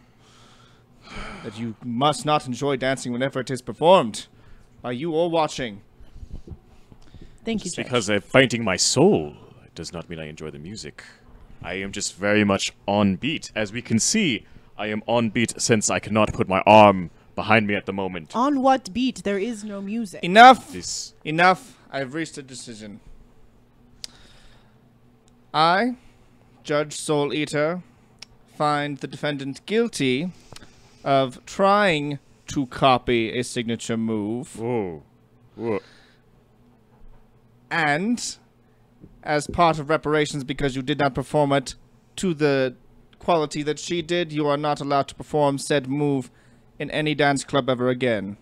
that you must not enjoy dancing whenever it is performed by you or watching. Thank you, Just Judge. because I'm fighting my soul, it does not mean I enjoy the music. I am just very much on beat. As we can see, I am on beat since I cannot put my arm behind me at the moment. On what beat? There is no music. Enough! This Enough. I have reached a decision. I, Judge Soul Eater, find the defendant guilty of trying to copy a signature move, Whoa. and as part of reparations because you did not perform it to the quality that she did, you are not allowed to perform said move in any dance club ever again.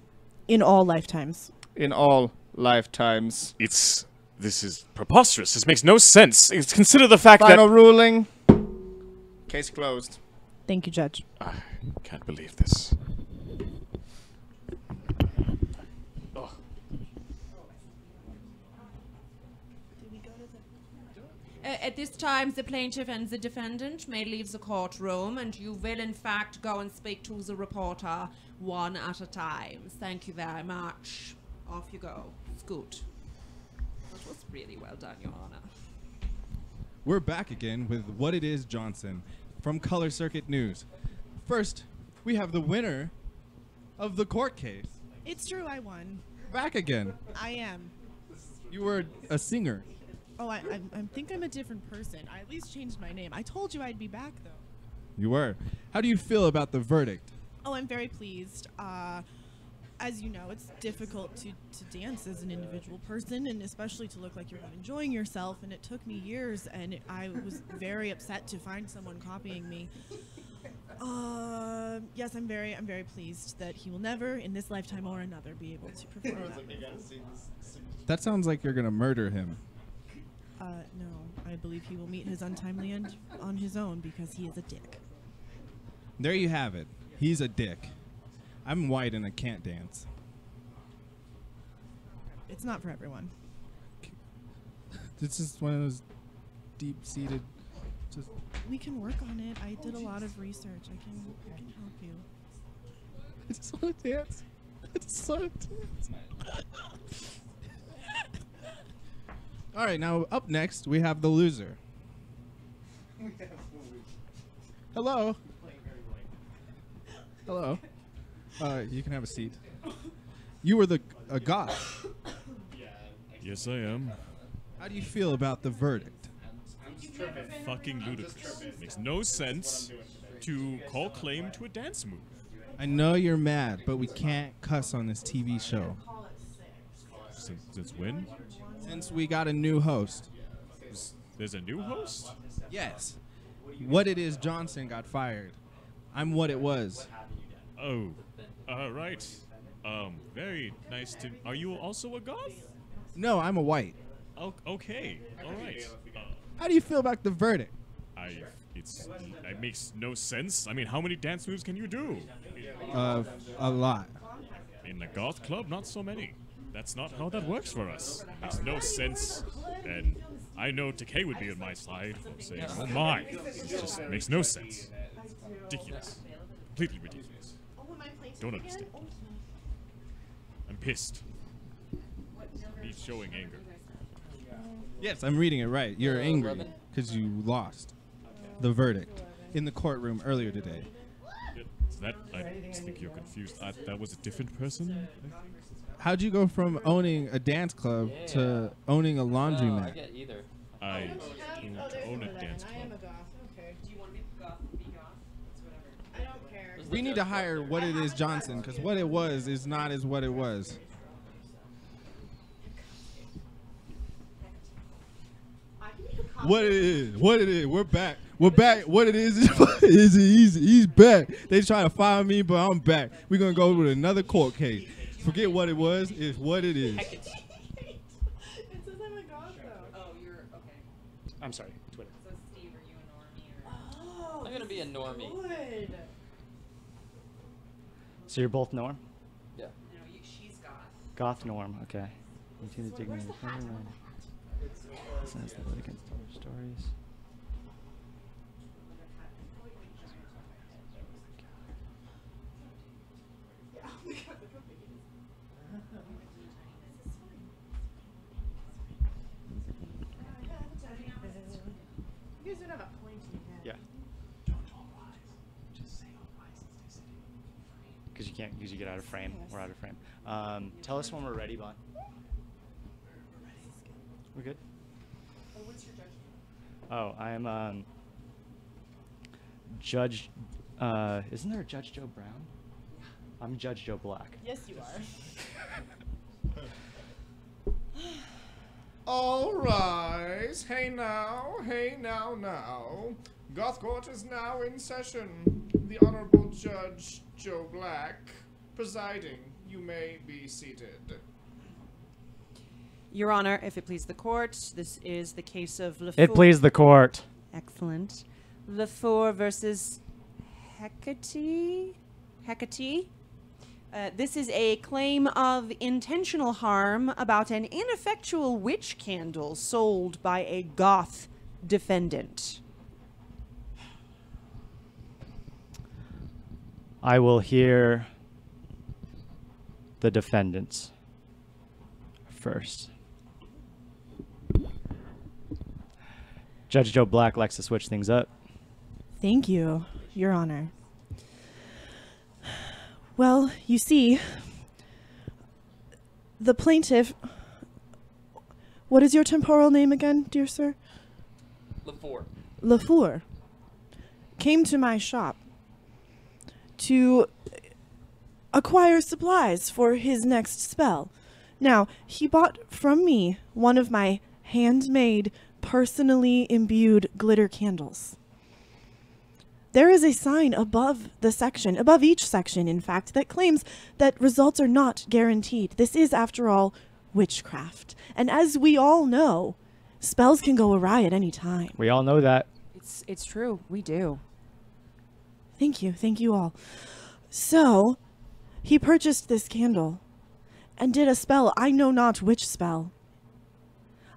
In all lifetimes. In all lifetimes. This is preposterous. This makes no sense. Consider the fact Final that... ruling. Case closed. Thank you, Judge. I can't believe this. At this time, the plaintiff and the defendant may leave the courtroom, and you will, in fact, go and speak to the reporter one at a time. Thank you very much. Off you go. Scoot. That was really well done, Your Honor. We're back again with What It Is Johnson from Color Circuit News. First, we have the winner of the court case. It's true, I won. Back again. I am. You were a singer. Oh, I think I'm a different person. I at least changed my name. I told you I'd be back, though. You were. How do you feel about the verdict? Oh, I'm very pleased. As you know, it's difficult to dance as an individual person, and especially to look like you're not enjoying yourself. And it took me years, and I was very upset to find someone copying me. Yes, I'm very pleased that he will never, in this lifetime or another, be able to perform that. That sounds like you're gonna murder him. No, I believe he will meet his untimely end on his own because he is a dick. There you have it. He's a dick. I'm white and I can't dance. It's not for everyone. This is one of those deep-seated, just We can work on it. I did a lot of research. I can help you. I just want to dance. I just want to dance. All right, now up next we have the loser. Hello. Hello. You can have a seat. You were a goth. Yes, I am. How do you feel about the verdict? Fucking ludicrous. Makes no sense to call claim to a dance move. I know you're mad, but we can't cuss on this TV show. Since when? Since we got a new host. There's a new host? Yes. What It Is Johnson got fired. I'm What It Was. Oh, right. Very nice to. Are you also a goth? No, I'm a white. Oh, okay. All right. How do you feel about the verdict? It makes no sense. I mean, how many dance moves can you do? A lot. In the goth club, not so many. That's not how that works for us. Makes no sense. And I know Decay would be on my side, saying, oh my. It just makes no sense. Ridiculous. Completely ridiculous. Don't understand. I'm pissed. He's showing anger. Yes, I'm reading it right. You're angry because you lost the verdict in the courtroom earlier today. I just think you're confused. That was a different person? How'd you go from owning a dance club to owning a laundromat? I don't own a dance club. We need to hire What It Is Johnson because What It Was is not as What It Was. What it is, we're back. What it is he's back. They try to fire me, but I'm back. We're gonna go with another court case. Forget what it was, it's what it is. It says I'm a goth though. Oh, you're okay. I'm sorry, Twitter. So Steve, are you a normie or? Oh, I'm gonna be a normie. good. So you're both Norm? No, she's goth. Goth Norm, okay. Maintain the dignity of the everyone. Says the litigants tell their stories. You guys don't have a pointy head. Yeah. Because you can't usually get out of frame. We're out of frame. Tell us when we're ready, Bon. We're good? Oh, what's your judgment? Oh, I am Judge. Isn't there a Judge Joe Brown? I'm Judge Joe Black. Yes, you are. All rise. Hey now. Goth Court is now in session. The Honorable Judge Joe Black presiding. You may be seated. Your Honor, if it please the court, this is the case of LeFour. It please the court. Excellent. LeFour versus Hecate. This is a claim of intentional harm about an ineffectual witch candle sold by a goth defendant. I will hear the defendants first. Judge Joe Black likes to switch things up. Thank you, Your Honor. Well, you see, the plaintiff. What is your temporal name again, dear sir? LeFour came to my shop to acquire supplies for his next spell. Now, he bought from me one of my handmade, personally imbued glitter candles. There is a sign above each section, in fact, that claims that results are not guaranteed. This is, after all, witchcraft. And as we all know, spells can go awry at any time. We all know that. It's true. We do. Thank you all. So, he purchased this candle and did a spell. I know not which spell.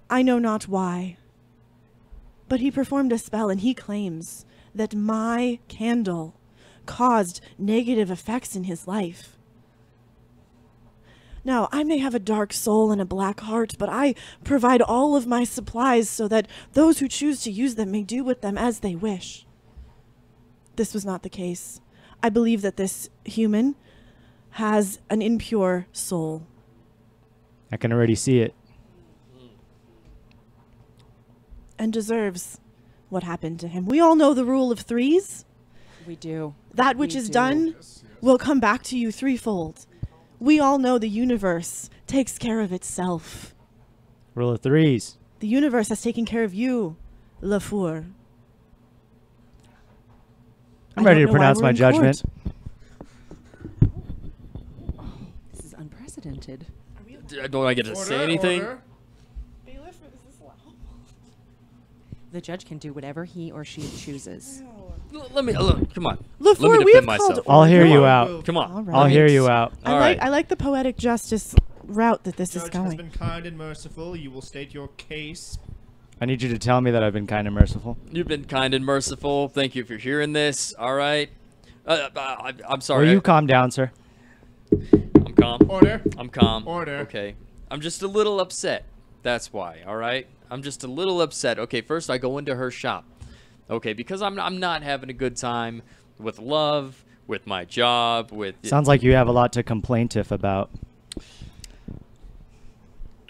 I know not why. But he performed a spell, and he claims that my candle caused negative effects in his life. Now, I may have a dark soul and a black heart, but I provide all of my supplies so that those who choose to use them may do with them as they wish. This was not the case. I believe that this human has an impure soul. I can already see it. And deserves what happened to him. We all know the rule of threes. We do. That which is done will come back to you threefold. We all know the universe takes care of itself. Rule of threes. The universe has taken care of you, Lafour. I'm ready to pronounce my judgment. This is unprecedented. Don't I get to say anything? Bailiff, is this allowed? The judge can do whatever he or she chooses. Let me look. Come on. Lafour, Let me we have defend called myself. I'll hear order. you out. Come on. All right. I'll hear you out. All right. I like the poetic justice route that this is Judge has going. been kind and merciful. You will state your case. I need you to tell me that I've been kind and merciful. You've been kind and merciful. Thank you for hearing this. All right. I'm sorry. Will you calm down, sir? I'm calm. Order. I'm calm. Order. Okay. I'm just a little upset. That's why. All right. I'm just a little upset. Okay. First, I go into her shop. Okay, because I'm not having a good time with love, with my job, with. Sounds like you have a lot to complaintiff about.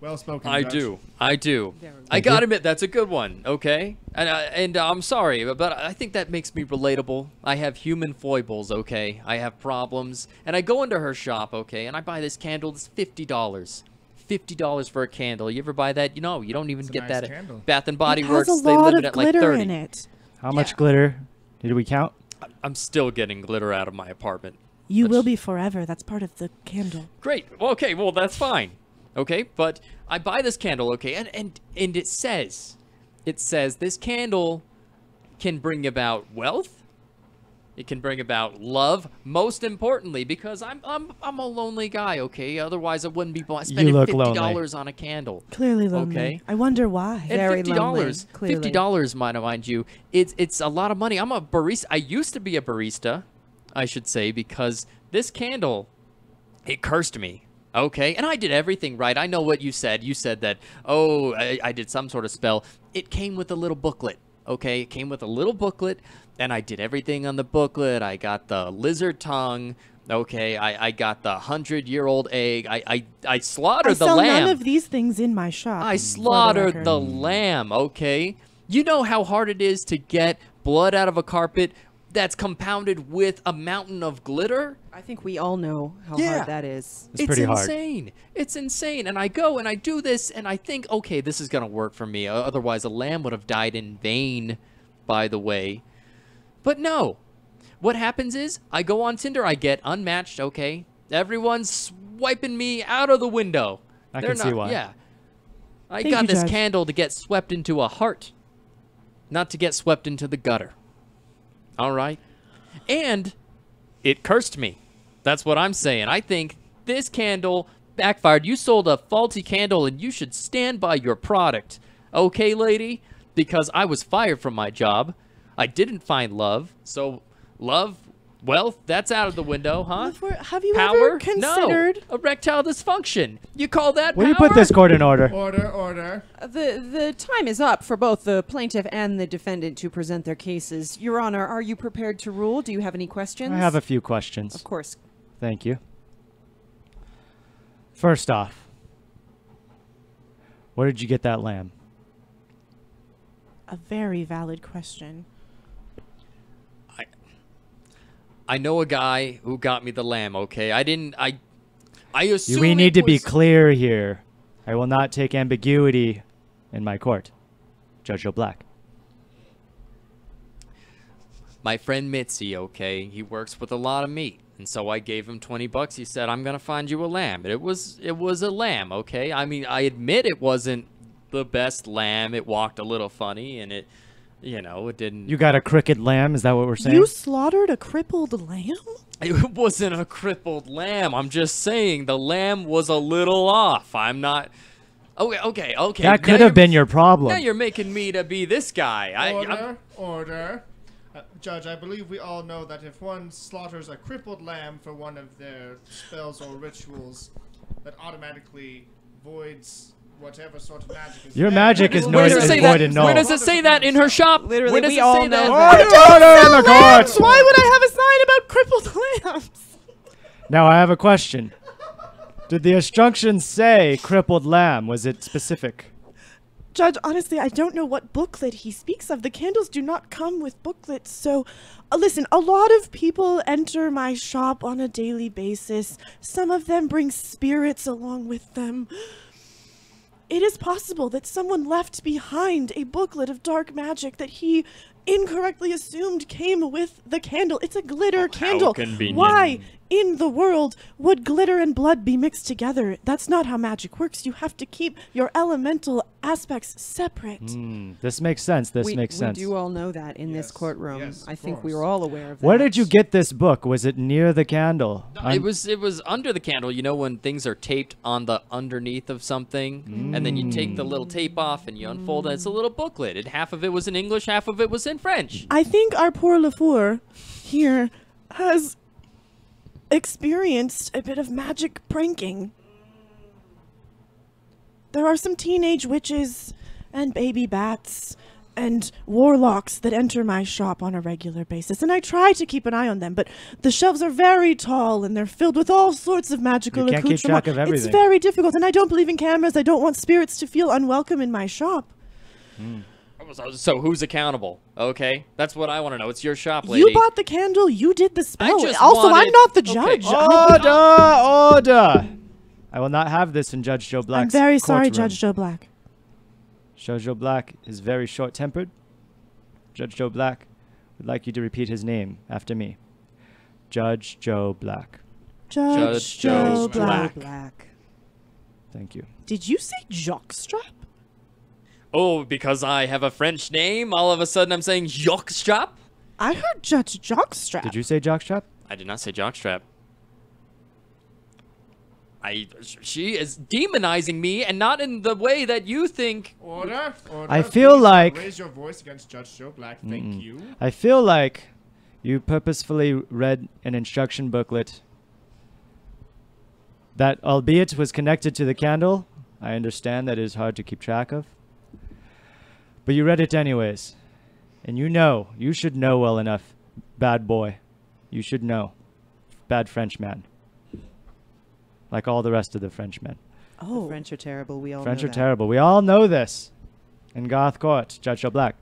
Well spoken. I Judge. do. I do. I Thank gotta you. admit that's a good one. Okay, and I'm sorry, but I think that makes me relatable. I have human foibles. Okay, I have problems, and I go into her shop. Okay, and I buy this candle. It's $50. $50 for a candle. You ever buy that? You know, you don't even It's a get nice that at candle. Bath and Body It Works. has a They lot limit of it at like glitter 30. in it. How much glitter? Did we count? I'm still getting glitter out of my apartment. You will That's- be forever. That's part of the candle. Great. Well, okay. Well, that's fine. Okay, but I buy this candle. Okay, and it says this candle can bring about wealth. It can bring about love. Most importantly, because I'm a lonely guy. Okay, otherwise I wouldn't be spending look $50 on a candle. Clearly lonely. Okay. I wonder why. And Very lonely, $50, clearly. $50, mind you, it's a lot of money. I'm a barista. I used to be a barista, I should say, because this candle, it cursed me. Okay, and I did everything right. I know what you said. You said that, oh, I did some sort of spell. It came with a little booklet. Okay, it came with a little booklet, and I did everything on the booklet. I got the lizard tongue. Okay, I got the 100-year-old egg. I slaughtered I the sell lamb. none of these things in my shop. I for slaughtered record. the lamb, okay? You know how hard it is to get blood out of a carpet that's compounded with a mountain of glitter? I think we all know how Yeah. hard that is. It's pretty hard. insane. It's insane. And I go and I do this and I think, okay, this is going to work for me. Otherwise, a lamb would have died in vain, by the way. But no. What happens is I go on Tinder. I get unmatched, okay? Everyone's swiping me out of the window. I They're can see not- why. Yeah. I Thank got you, this Judge. candle to get swept into a heart, not to get swept into the gutter. All right? And it cursed me. That's what I'm saying. I think this candle backfired. You sold a faulty candle and you should stand by your product. Okay, lady? Because I was fired from my job. I didn't find love. So, love, wealth, that's out of the window, huh? Have you Power? ever considered? No. Erectile dysfunction. You call that Will you power? put this court in order? Order. The time is up for both the plaintiff and the defendant to present their cases. Your Honor, are you prepared to rule? Do you have any questions? I have a few questions. Of course. Thank you. First off, where did you get that lamb? A very valid question. I know a guy who got me the lamb, okay? I assume We need it to be was- clear here. I will not take ambiguity in my court. Judge O'Black. My friend Mitzi, okay? He works with a lot of meat. And so I gave him $20. He said, I'm going to find you a lamb. It was a lamb, okay? I mean, I admit it wasn't the best lamb. It walked a little funny and it, it didn't. You got a crooked lamb? Is that what we're saying? You slaughtered a crippled lamb? It wasn't a crippled lamb. I'm just saying the lamb was a little off. I'm not Okay. That Now could have you're- been your problem. Now you're making me to be this guy. Order. Judge, I believe we all know that if one slaughters a crippled lamb for one of their spells or rituals, that automatically voids whatever sort of magic is Your there. magic is Where does it say void that? and null. Where does it say that in her shop? Literally, Where does we it all say know that? that. Order in the court! Why would I have a sign about crippled lambs? Now I have a question. Did the instructions say crippled lamb? Was it specific? Judge, honestly, I don't know what booklet he speaks of. The candles do not come with booklets, so listen, a lot of people enter my shop on a daily basis. Some of them bring spirits along with them. It is possible that someone left behind a booklet of dark magic that he incorrectly assumed came with the candle. It's a glitter candle. convenient. Why in the world would glitter and blood be mixed together? That's not how magic works. You have to keep your elemental aspects separate. This makes sense. This makes sense. We do all know that in this courtroom. Yes, I of think we course. were all aware of that. Where did you get this book? Was it near the candle? It was under the candle. You know when things are taped on the underneath of something, and then you take the little tape off and you unfold it. It's a little booklet. And half of it was in English, half of it was in French. I think our poor Lafour here has experienced a bit of magic pranking. There are some teenage witches and baby bats and warlocks that enter my shop on a regular basis, and I try to keep an eye on them, but the shelves are very tall and they're filled with all sorts of magical You can't keep accoutrements. track of everything. It's very difficult, and I don't believe in cameras. I don't want spirits to feel unwelcome in my shop. So who's accountable? Okay, that's what I want to know. It's your shop, lady. You bought the candle, you did the spell. just Also, I'm wanted- not the Okay. judge. Order! I will not have this in Judge Joe I'm Black's very sorry, courtroom. Judge Joe Black. Judge Joe Black is very short-tempered. Judge Joe Black would like you to repeat his name after me. Judge Joe Black. Judge Joe Joe Black. Black. Thank you. Did you say jockstrap? Oh, because I have a French name, all of a sudden I'm saying jockstrap? I heard Judge Jockstrap. Did you say jockstrap? I did not say jockstrap. She is demonizing me, and not in the way that you think. Order. I feel Please like- raise your voice against Judge Joe Black. Thank you. I feel like you purposefully read an instruction booklet that, albeit was connected to the candle, I understand that it is hard to keep track of, but you read it anyways. And you should know well enough, bad boy. You should know. Bad Frenchman. Like all the rest of the Frenchmen. The French are terrible. We all French know are that. terrible. We all know this. In Goth Court, Judge Joe Black.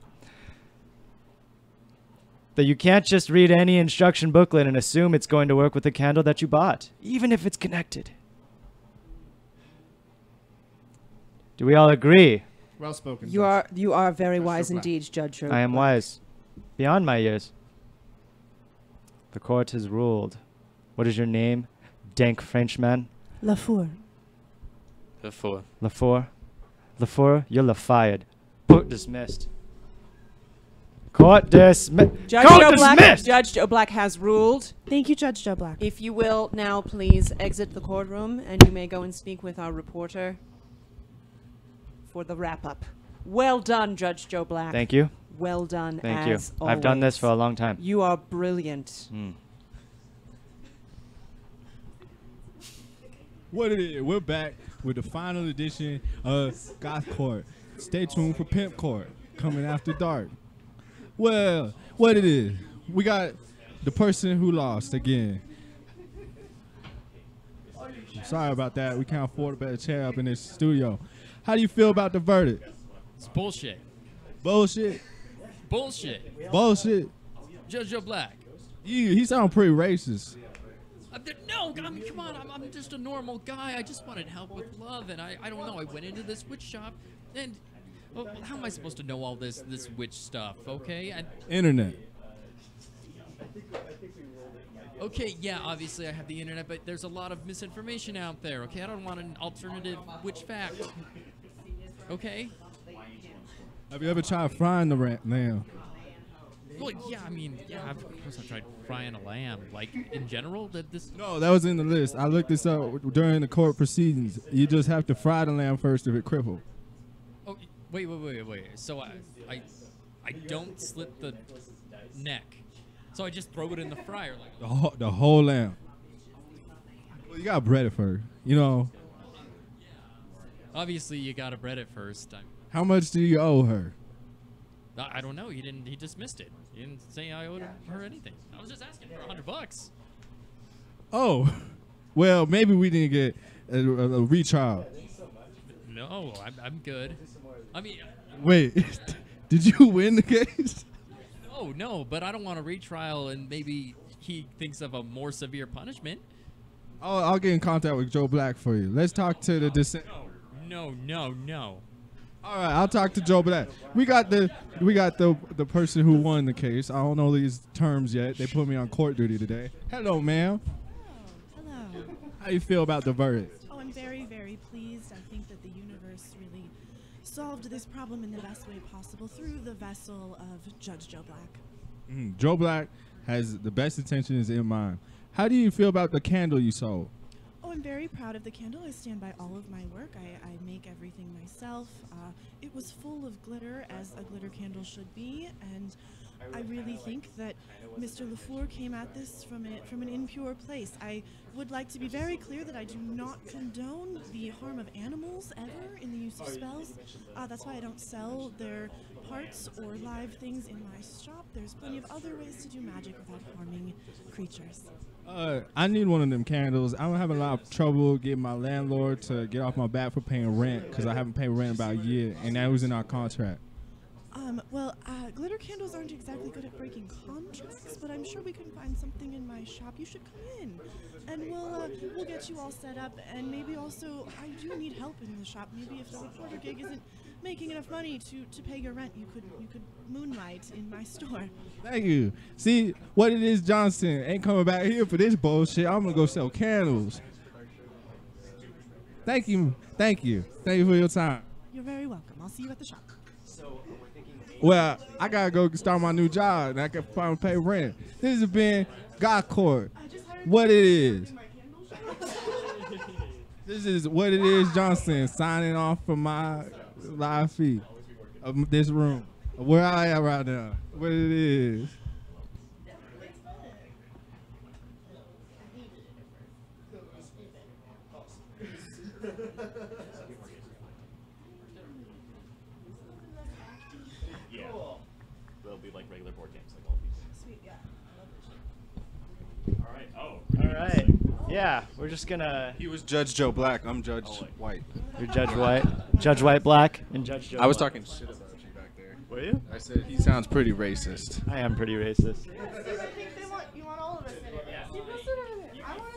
That you can't just read any instruction booklet and assume it's going to work with the candle that you bought, even if it's connected. Do we all agree? Well spoken. You are very Judge wise Joe Black. indeed, Judge Joe I am Black. wise. Beyond my years. The court has ruled. What is your name, dank Frenchman? Lafour. Before. Lafour? Lafour, you're fired. Court dismissed. Court dismissed. Judge Court Joe Black. dismissed! Judge Joe Black has ruled. Thank you, Judge Joe Black. If you will now please exit the courtroom, and you may go and speak with our reporter for the wrap-up. Well done, Judge Joe Black. Thank you. Well done. Thank you. as I've done this for a always. long time. You are brilliant. What it is? We're back with the final edition of Goth Court. Stay tuned for Pimp Court coming after dark. Well, what it is? We got the person who lost again. I'm sorry about that. We can't afford a better chair up in this studio. How do you feel about the verdict? It's bullshit. Bullshit. Bullshit. Bullshit. Judge Joe Black. He sound pretty racist. No, I mean, come on. I'm just a normal guy. I just wanted help with love, and I don't know. I went into this witch shop, and well, how am I supposed to know all this witch stuff? Okay, Internet. okay, yeah. Obviously, I have the internet, but there's a lot of misinformation out there. Okay, I don't want an alternative witch fact. Okay. Have you ever tried frying the lamb? Well, yeah, I mean, yeah, of course I've tried frying a lamb. Like, in general, that this... No, that was in the list. I looked this up during the court proceedings. You just have to fry the lamb first if it crippled. Oh, wait. So I don't slit the neck. So I just throw it in the fryer. Like The whole lamb. Well, you gotta bread it first. You know. Obviously, you gotta bread it first. How much do you owe her? I don't know. He didn't. He dismissed it. He didn't say I owed her anything. I was just asking for $100. Oh, well, maybe we didn't get a retrial. No, I'm good. I mean, wait, did you win the case? No, but I don't want a retrial, and maybe he thinks of a more severe punishment. I'll get in contact with Joe Black for you. Let's talk to the dissent. No. All right, I'll talk to Joe Black. We got the person who won the case. I don't know these terms yet. They put me on court duty today. Hello, ma'am. Hello. How you feel about the verdict? Oh, I'm very, very pleased. I think that the universe really solved this problem in the best way possible through the vessel of Judge Joe Black. Joe Black has the best intentions in mind. How do you feel about the candle you sold? Oh, I'm very proud of the candle. I stand by all of my work. I make everything myself. It was full of glitter, as a glitter candle should be, and I really think that Mr. LaFleur came at this from an impure place. I would like to be very clear that I do not condone the harm of animals ever in the use of spells. That's why I don't sell their parts or live things in my shop. There's plenty of other ways to do magic without harming creatures. I need one of them candles. I'm having a lot of trouble getting my landlord to get off my back for paying rent because I haven't paid rent in about a year, and that was in our contract. Glitter candles aren't exactly good at breaking contracts, but I'm sure we can find something in my shop. You should come in, and we'll get you all set up. And maybe also, I do need help in the shop. Maybe if the reporter gig isn't making enough money to pay your rent, you could moonlight in my store. Thank you. See, what it is, Johnson ain't coming back here for this bullshit. I'm gonna go sell candles. Thank you for your time. You're very welcome. I'll see you at the shop. Well, I gotta go start my new job, and I can finally pay rent. This has been Goth Court. What it is. This is What It Is Johnson signing off from my live feed of this room. Where I am right now. What it is. They'll be like regular board games, like all these. Sweet, yeah. All right. All right. Yeah, we're just gonna. He was Judge Joe Black. I'm Judge White. You're Judge White. Judge White Black and Judge Joe. I was Black. talking shit about you back there. Were you? I said he sounds pretty racist. I am pretty racist. You want all of us in it.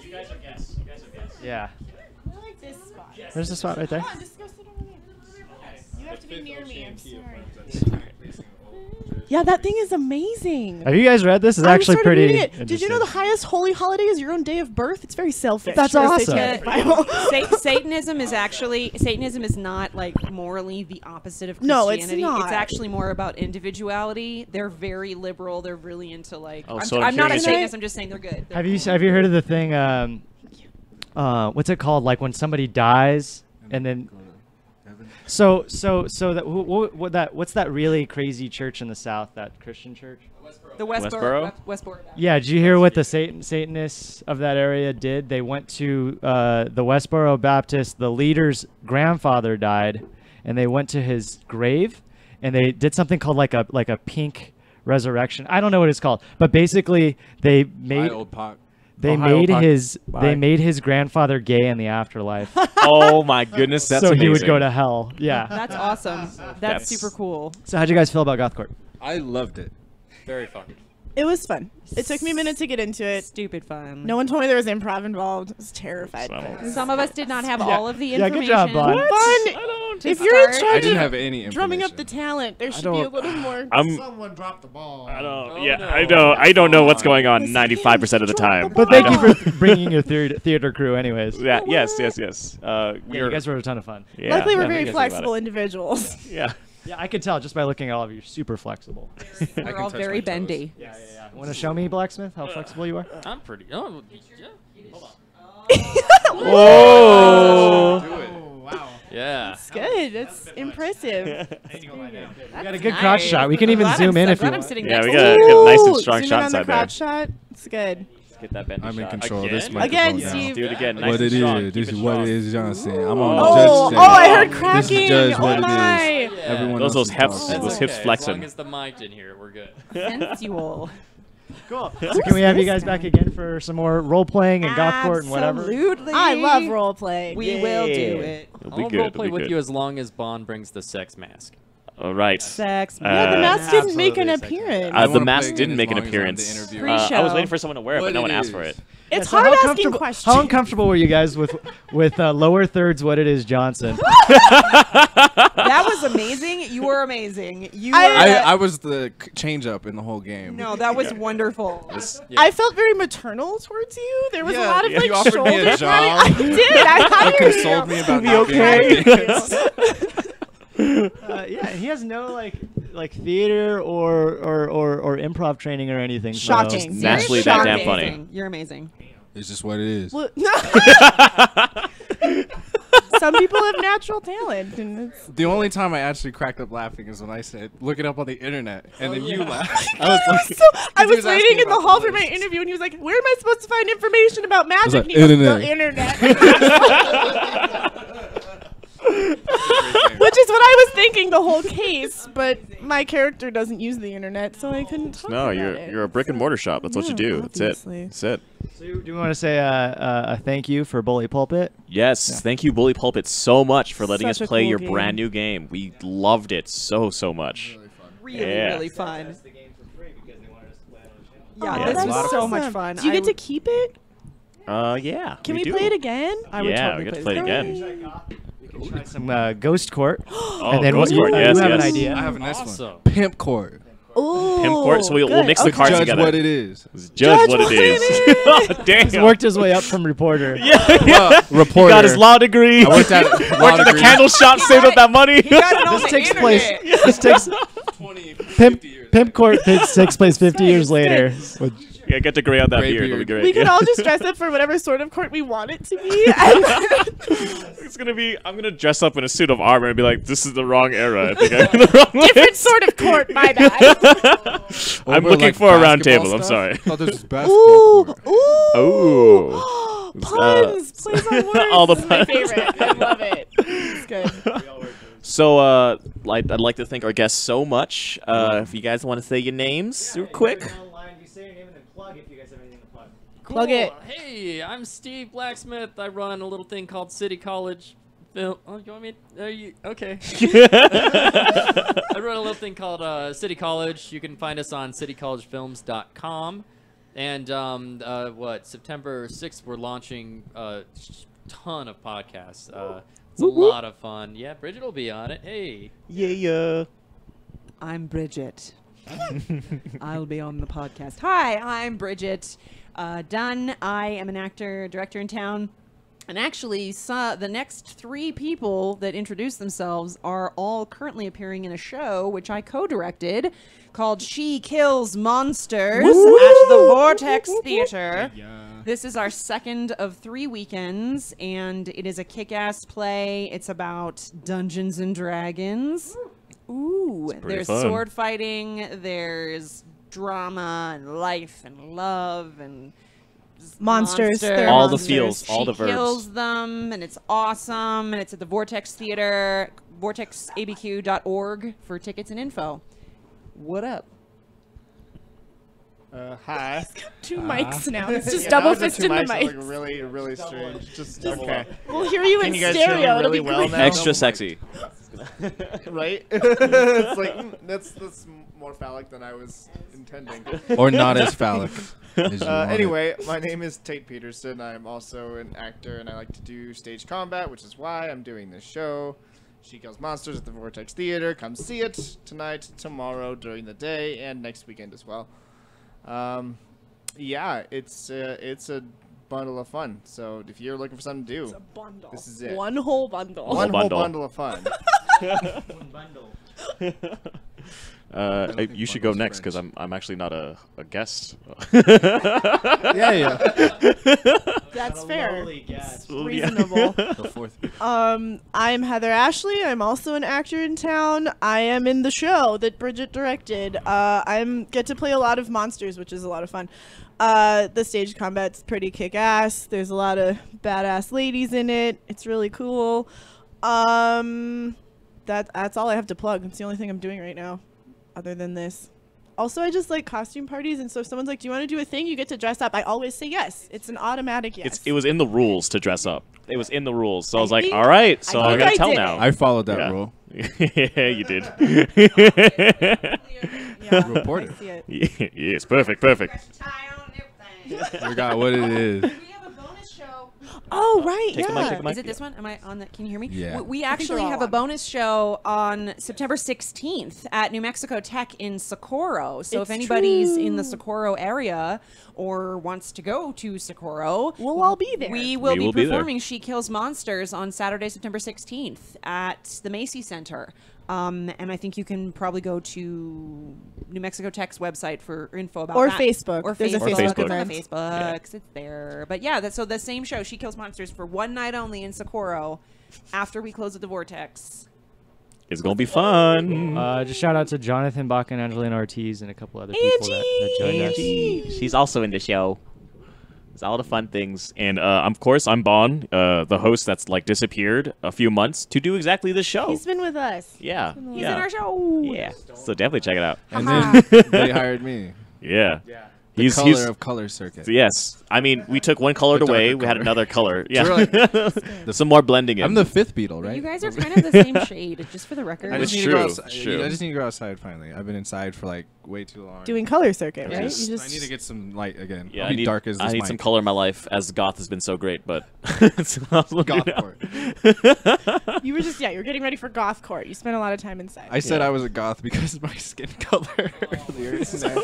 You guys are guests. Yeah. I like this spot. There's a spot right there. Come on, just go sit over there. You have to be near me. I'm sorry. Yeah, that thing is amazing. Have you guys read this? It's I'm actually started pretty. reading it. Did you know the highest holy holiday is your own day of birth? It's very selfish. That's awesome. Satanism is not like morally the opposite of No, Christianity. it's not. It's actually more about individuality. They're very liberal. They're really into like. Oh, I'm not a curious. Satanist. I'm just saying they're good. Have you heard of the thing? What's it called? Like when somebody dies and then. So that what's that really crazy church in the South? That Christian church? The Westboro? Westboro. Yeah. Did you hear what the Satanists of that area did? They went to the Westboro Baptist. The leader's grandfather died, and they went to his grave, and they did something called like a pink resurrection. I don't know what it's called, but basically they made. They made his grandfather gay in the afterlife. Oh my goodness, that's so amazing. he would go to hell. Yeah. That's awesome. That's super cool. So how'd you guys feel about Goth Court? I loved it. Very fun. It was fun. It took me a minute to get into it. Stupid fun. No one told me there was improv involved. I was terrified. Some of us did not have all of the Yeah, information. good job, Bud. Fun. To If you're in start. I charge didn't of have any drumming up information. the talent, there should be a little more. Someone dropped the ball. I don't. Oh, yeah, no. I don't know what's going on 95% of the time. But thank you for bringing your theater crew, anyways. Yeah. Yes. Yeah, you guys were a ton of fun. Yeah, Luckily, we're yeah, very what do you guys think about flexible individuals. it? Yeah. Yeah, I could tell just by looking at all of you. You're super flexible. We're all very bendy. Yeah. Want to show me, Blacksmith, how flexible you are? I'm pretty. Oh, yeah. Hold on. Oh. Wow. Yeah. It's good. That's impressive. We got a good crotch shot. We can even zoom in if you want. Yeah, we got a good, nice and strong Zoom in shot on the inside there. crotch shot. It's good. Let's get that bendy I'm in shot. control of this Again? microphone Again, now. Steve. Do it again. Nice What and it strong. is. Keep This it is what strong. it is, Johnson. I'm on Oh, the judge I stand. heard This cracking. is judge what Oh it my. is. Everyone Those else is hips. talking. Those hips As flexing. long as the mic'd in here, we're good. Sensual. Cool. So can we have you guys back again for some more role playing and golf court and whatever? Absolutely. I love role play. We will do it. It'll I'll be good. role It'll play be with good. you as long as Bond brings the sex mask. All right. Sex. Yeah, the mask didn't make an Absolutely, appearance. I The wanna mask play didn't as make an long as I'm the appearance. interviewer. I was Pre-show. waiting for someone to wear it, but What no one it asked is. for it. It's So hard how asking comfortable- questions. How uncomfortable were you guys with lower thirds? What it is, Johnson? That was amazing. You were amazing. You. I was the change up in the whole game. No, that was wonderful. I felt very maternal towards you. There was a Yeah, lot of you like offered me a shoulder job. patting. I did. I You hired consoled you. me about Be not being okay. Yeah, he has no like theater or improv training or anything. so- Shocking. Just naturally that damn Amazing. funny. You're amazing. It's just what it is. Well, some people have natural talent, and it's The only time I actually cracked up laughing is when I said, "Look it up on the internet," and then you laughed. I was like, so. I he was was waiting asking in the about hall the for my list. interview, and he was like, "Where am I supposed to find information about magic?" like, And he goes, internet. "The internet." Which is what I was thinking the whole case, but my character doesn't use the internet, so I couldn't talk No, about you're it. you're a brick and mortar shop. That's what you Yeah, do. That's it. obviously. That's it. So do you want to say a thank you for Bully Pulpit? Yes, thank you, Bully Pulpit, so much for letting Such a us play cool your game. brand new game. We loved it so much. Really, Yeah. really fun. Oh, Yeah, Yeah, this it's was a lot of so awesome. much fun. Do you get to keep it? Yeah. Can we do. play it again? I would Yeah, totally we get to play play it it again. Try some Ghost Court. Oh, and then Ghost what, Court, you, yes, you have an yes. idea. I have a next Awesome. one. Pimp court. Ooh, Pimp court, so we'll good. mix the Okay. cards Judge together. what it is. Judge what it is. He's Damn. worked his way up from reporter. Reporter. Got his law degree. I worked at Worked at the candle shop, saved up that money. This takes place. This takes 20, Pimp 50 years. Pimp Court takes place 50 years later. With Yeah, get to gray out that Gray beard. It'll be beard. great. We could all just dress up for whatever sort of court we want it to be. And It's gonna be. I'm gonna dress up in a suit of armor and be like, "This is the wrong era. I think I'm in the wrong different place." sort of court, my bad. I'm Over, looking like, for a round basketball table. I'm stuff? sorry. Oh, this is basketball Ooh, court. ooh. Ooh. Puns, plays on words. All the This is my puns. favorite. I love it. It's good. So, I'd like to thank our guests so much. If you guys want to say your names, real quick. Plug it. Hey, I'm Steve Blacksmith. I run a little thing called City College Film. Oh, you want me? Are you okay? I run a little thing called City College. You can find us on citycollegefilms.com. And September 6th, we're launching a ton of podcasts. It's a lot of fun. Yeah, Bridget will be on it. Hey. Yeah. I'm Bridget. I'll be on the podcast. Hi, I'm Bridget Dunn. I am an actor, director in town. And actually, the next 3 people that introduce themselves are all currently appearing in a show, which I co-directed, called She Kills Monsters at the Vortex Theater. This is our second of 3 weekends, and it is a kick-ass play. It's about Dungeons and Dragons. Ooh, pretty there's fun. sword fighting, there's drama and life and love and Monsters. They're All the monsters. feels, all she the verbs. kills them, and it's awesome, and it's at the Vortex Theater, vortexabq.org for tickets and info. What up? Hi. 2 mics now. It's just Yeah, double now the fisting the two mics are, mics. like, really strange. Just okay. We'll hear you Can in you guys hear me stereo. It'll really be well great. now? Extra sexy. Right? It's like that's more phallic than I was intending. Or not as phallic. as you want it. Anyway, my name is Tate Peterson. I'm also an actor, and I like to do stage combat, which is why I'm doing this show. She Kills Monsters at the Vortex Theater. Come see it tonight, tomorrow, during the day, and next weekend as well. Yeah, it's a bundle of fun. So if you're looking for something to do, It's a bundle. this is it. One whole bundle. One whole bundle. bundle of fun. You should go next because I'm actually not a guest. Yeah. That's fair. Guess. Reasonable. The fourth. I'm Heather Ashley. I'm also an actor in town. I am in the show that Bridget directed. I get to play a lot of monsters, which is a lot of fun. The stage combat's pretty kick-ass. There's a lot of badass ladies in it. It's really cool. That's all I have to plug. It's the only thing I'm doing right now, other than this. Also, I just like costume parties, and so if someone's like, "Do you want to do a thing?" You get to dress up. I always say yes. It's an automatic yes. It was in the rules to dress up. It was in the rules, so I was like, think- all right, so I I think gotta I tell did now. it. I followed that Yeah. rule. Yeah, you did. Yeah, Report I it. see it. Yes, perfect. We got what it is. Oh right, Take the mic, yeah. take the mic. Is it this one? Am I on the? Can you hear me? Yeah. We I think actually they're all have a on. bonus show on September 16th at New Mexico Tech in Socorro. So if It's anybody's in the true. Socorro area or wants to go to Socorro, We'll all be there. we will We be will be there. performing She Kills Monsters on Saturday, September 16th at the Macy Center. And I think you can probably go to New Mexico Tech's website for info about Or that. Facebook. Or There's a Facebook. Facebook Or event. Facebook. It's there. But yeah, so the same show, She Kills Monsters, for one night only in Socorro after we close at the Vortex. It's gonna be fun. Just shout out to Jonathan Bach and Angelina Ortiz and a couple other people that joined us. She's also in the show. It's all the fun things, and of course I'm Bon, the host that's like disappeared a few months to do exactly this show. He's been with us. Yeah, He's yeah, in our show. yeah. So definitely check it out. And then they hired me. Yeah. The color of Color Circuit. Yes. I mean, we took one color The away. darker We had color. another color. So we're Yeah. Some more blending in. I'm the fifth Beatle, But right? you guys are kind of the same shade, just for the record. I just It's need to go true, outside. it's true. I just need to go outside finally. I've been inside for like way too long. Doing color circuit, Yeah. right? Just- You I need to get some light again. Yeah, I'll I be need, dark as this I need mic. some color in my life, as Goth has been so great, but it's impossible to do now. Gothcore. You were just you're getting ready for goth court. You spent a lot of time inside. I said Yeah. I was a goth because of my skin color earlier today.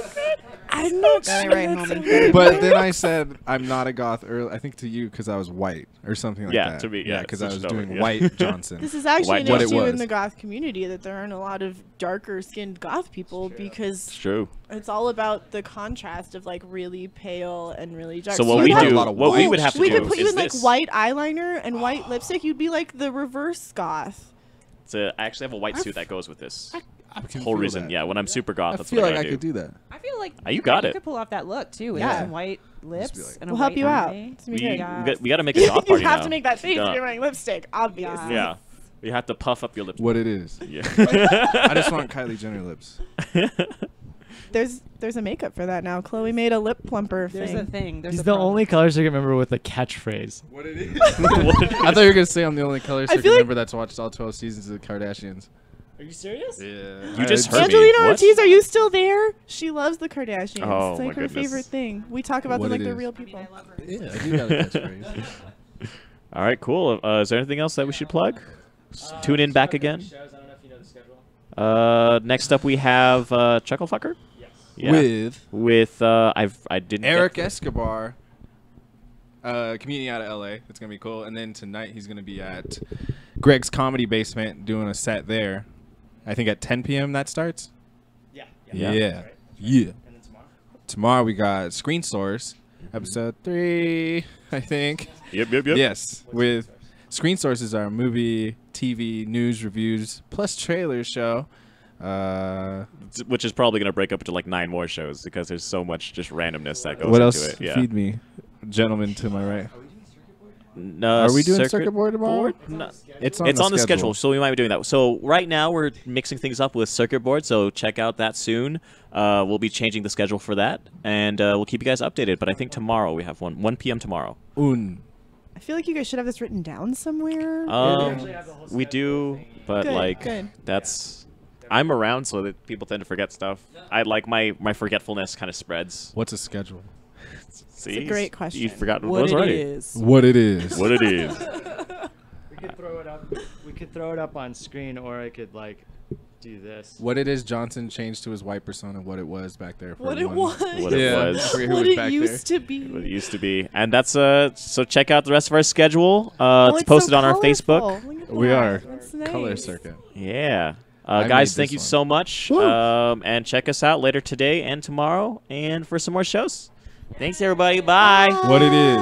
I'm not Got it sure right, that's homie. a- But then I said I'm not a goth early. I think to you because I was white or something like Yeah, that. to me, yeah, because I was switch it over, doing yeah. white Johnson. This is actually White an what it issue in was. the goth community that there aren't a lot of darker skinned goth people because It's true. it's all about the contrast of like really pale and really dark. So what you we have a do, lot of what we white. would have to we do could put you is in like this. white eyeliner and white lipstick. You'd be like the reverse goth. I actually have a white suit that goes with this. I can Whole feel reason, that. yeah. When I'm super goth, I that's feel what like I I could do that. I feel like You got it. could pull off that look too. With Yeah. some white lips be like- and a We'll help white you out. eye. It's gonna be good. We got to make a goth You party have now. to make that face Yeah. if you're wearing lipstick, obviously. Yeah. You have to puff up your lips. What it is. Yeah. I just want Kylie Jenner lips. There's a makeup for that now. Chloe made a lip plumper There's thing. a thing. There's He's a the problem. only color circuit member with a catchphrase. What it is. I thought you were gonna say I'm the only Color Circuit feel like- member that's watched all 12 seasons of the Kardashians. Are you serious? Yeah. You just heard me. Angelina What? Ortiz, are you still there? She loves the Kardashians. Oh, it's my like her goodness. favorite thing. We talk about What them like it they're is. real people. Yeah, I do got a catchphrase. All right, cool. Is there anything else that we should plug? Tune in back again. Next up we have Chucklefucker. Yes. With I didn't. Eric get Escobar, comedian out of LA. It's gonna be cool. And then tonight he's gonna be at Greg's Comedy Basement doing a set there. I think at 10 p.m. that starts. Yeah. Yeah. Right. Yeah. And then tomorrow? Tomorrow we got Screen Source, episode 3, I think. Yep. Yes, with Screen Source is our movie, TV, news, reviews, plus trailer show. Which is probably gonna break up into like 9 more shows because there's so much just randomness that goes What into else? it. Yeah. Feed me, gentlemen to my right. No, Are we doing circuit board tomorrow? board? No. It's It's on the schedule, so we might be doing that. So right now we're mixing things up with circuit board, so check out that soon. We'll be changing the schedule for that, and we'll keep you guys updated. But I think tomorrow we have 1 p.m. tomorrow. I feel like you guys should have this written down somewhere. We do, but Good, like good. that's. I'm around, so that people tend to forget stuff. I like my forgetfulness kind of spreads. What's a schedule? See, a great question. You forgot What those it already. is. What it is. What it is. We could throw it up. We could throw it up on screen, or I could like do this. What it is Johnson changed to his white persona, what it was back there. For What it one. was. What it Yeah, was. I forget who What was it back used there. to be. What it used to be. And that's so check out the rest of our schedule. Oh, It's posted so on our Facebook. colorful. Look at We that. are That's Color nice. Circuit. Yeah. I Guys, made thank this you one. so much. And check us out later today and tomorrow and for some more shows. Thanks, everybody. Bye. What it is.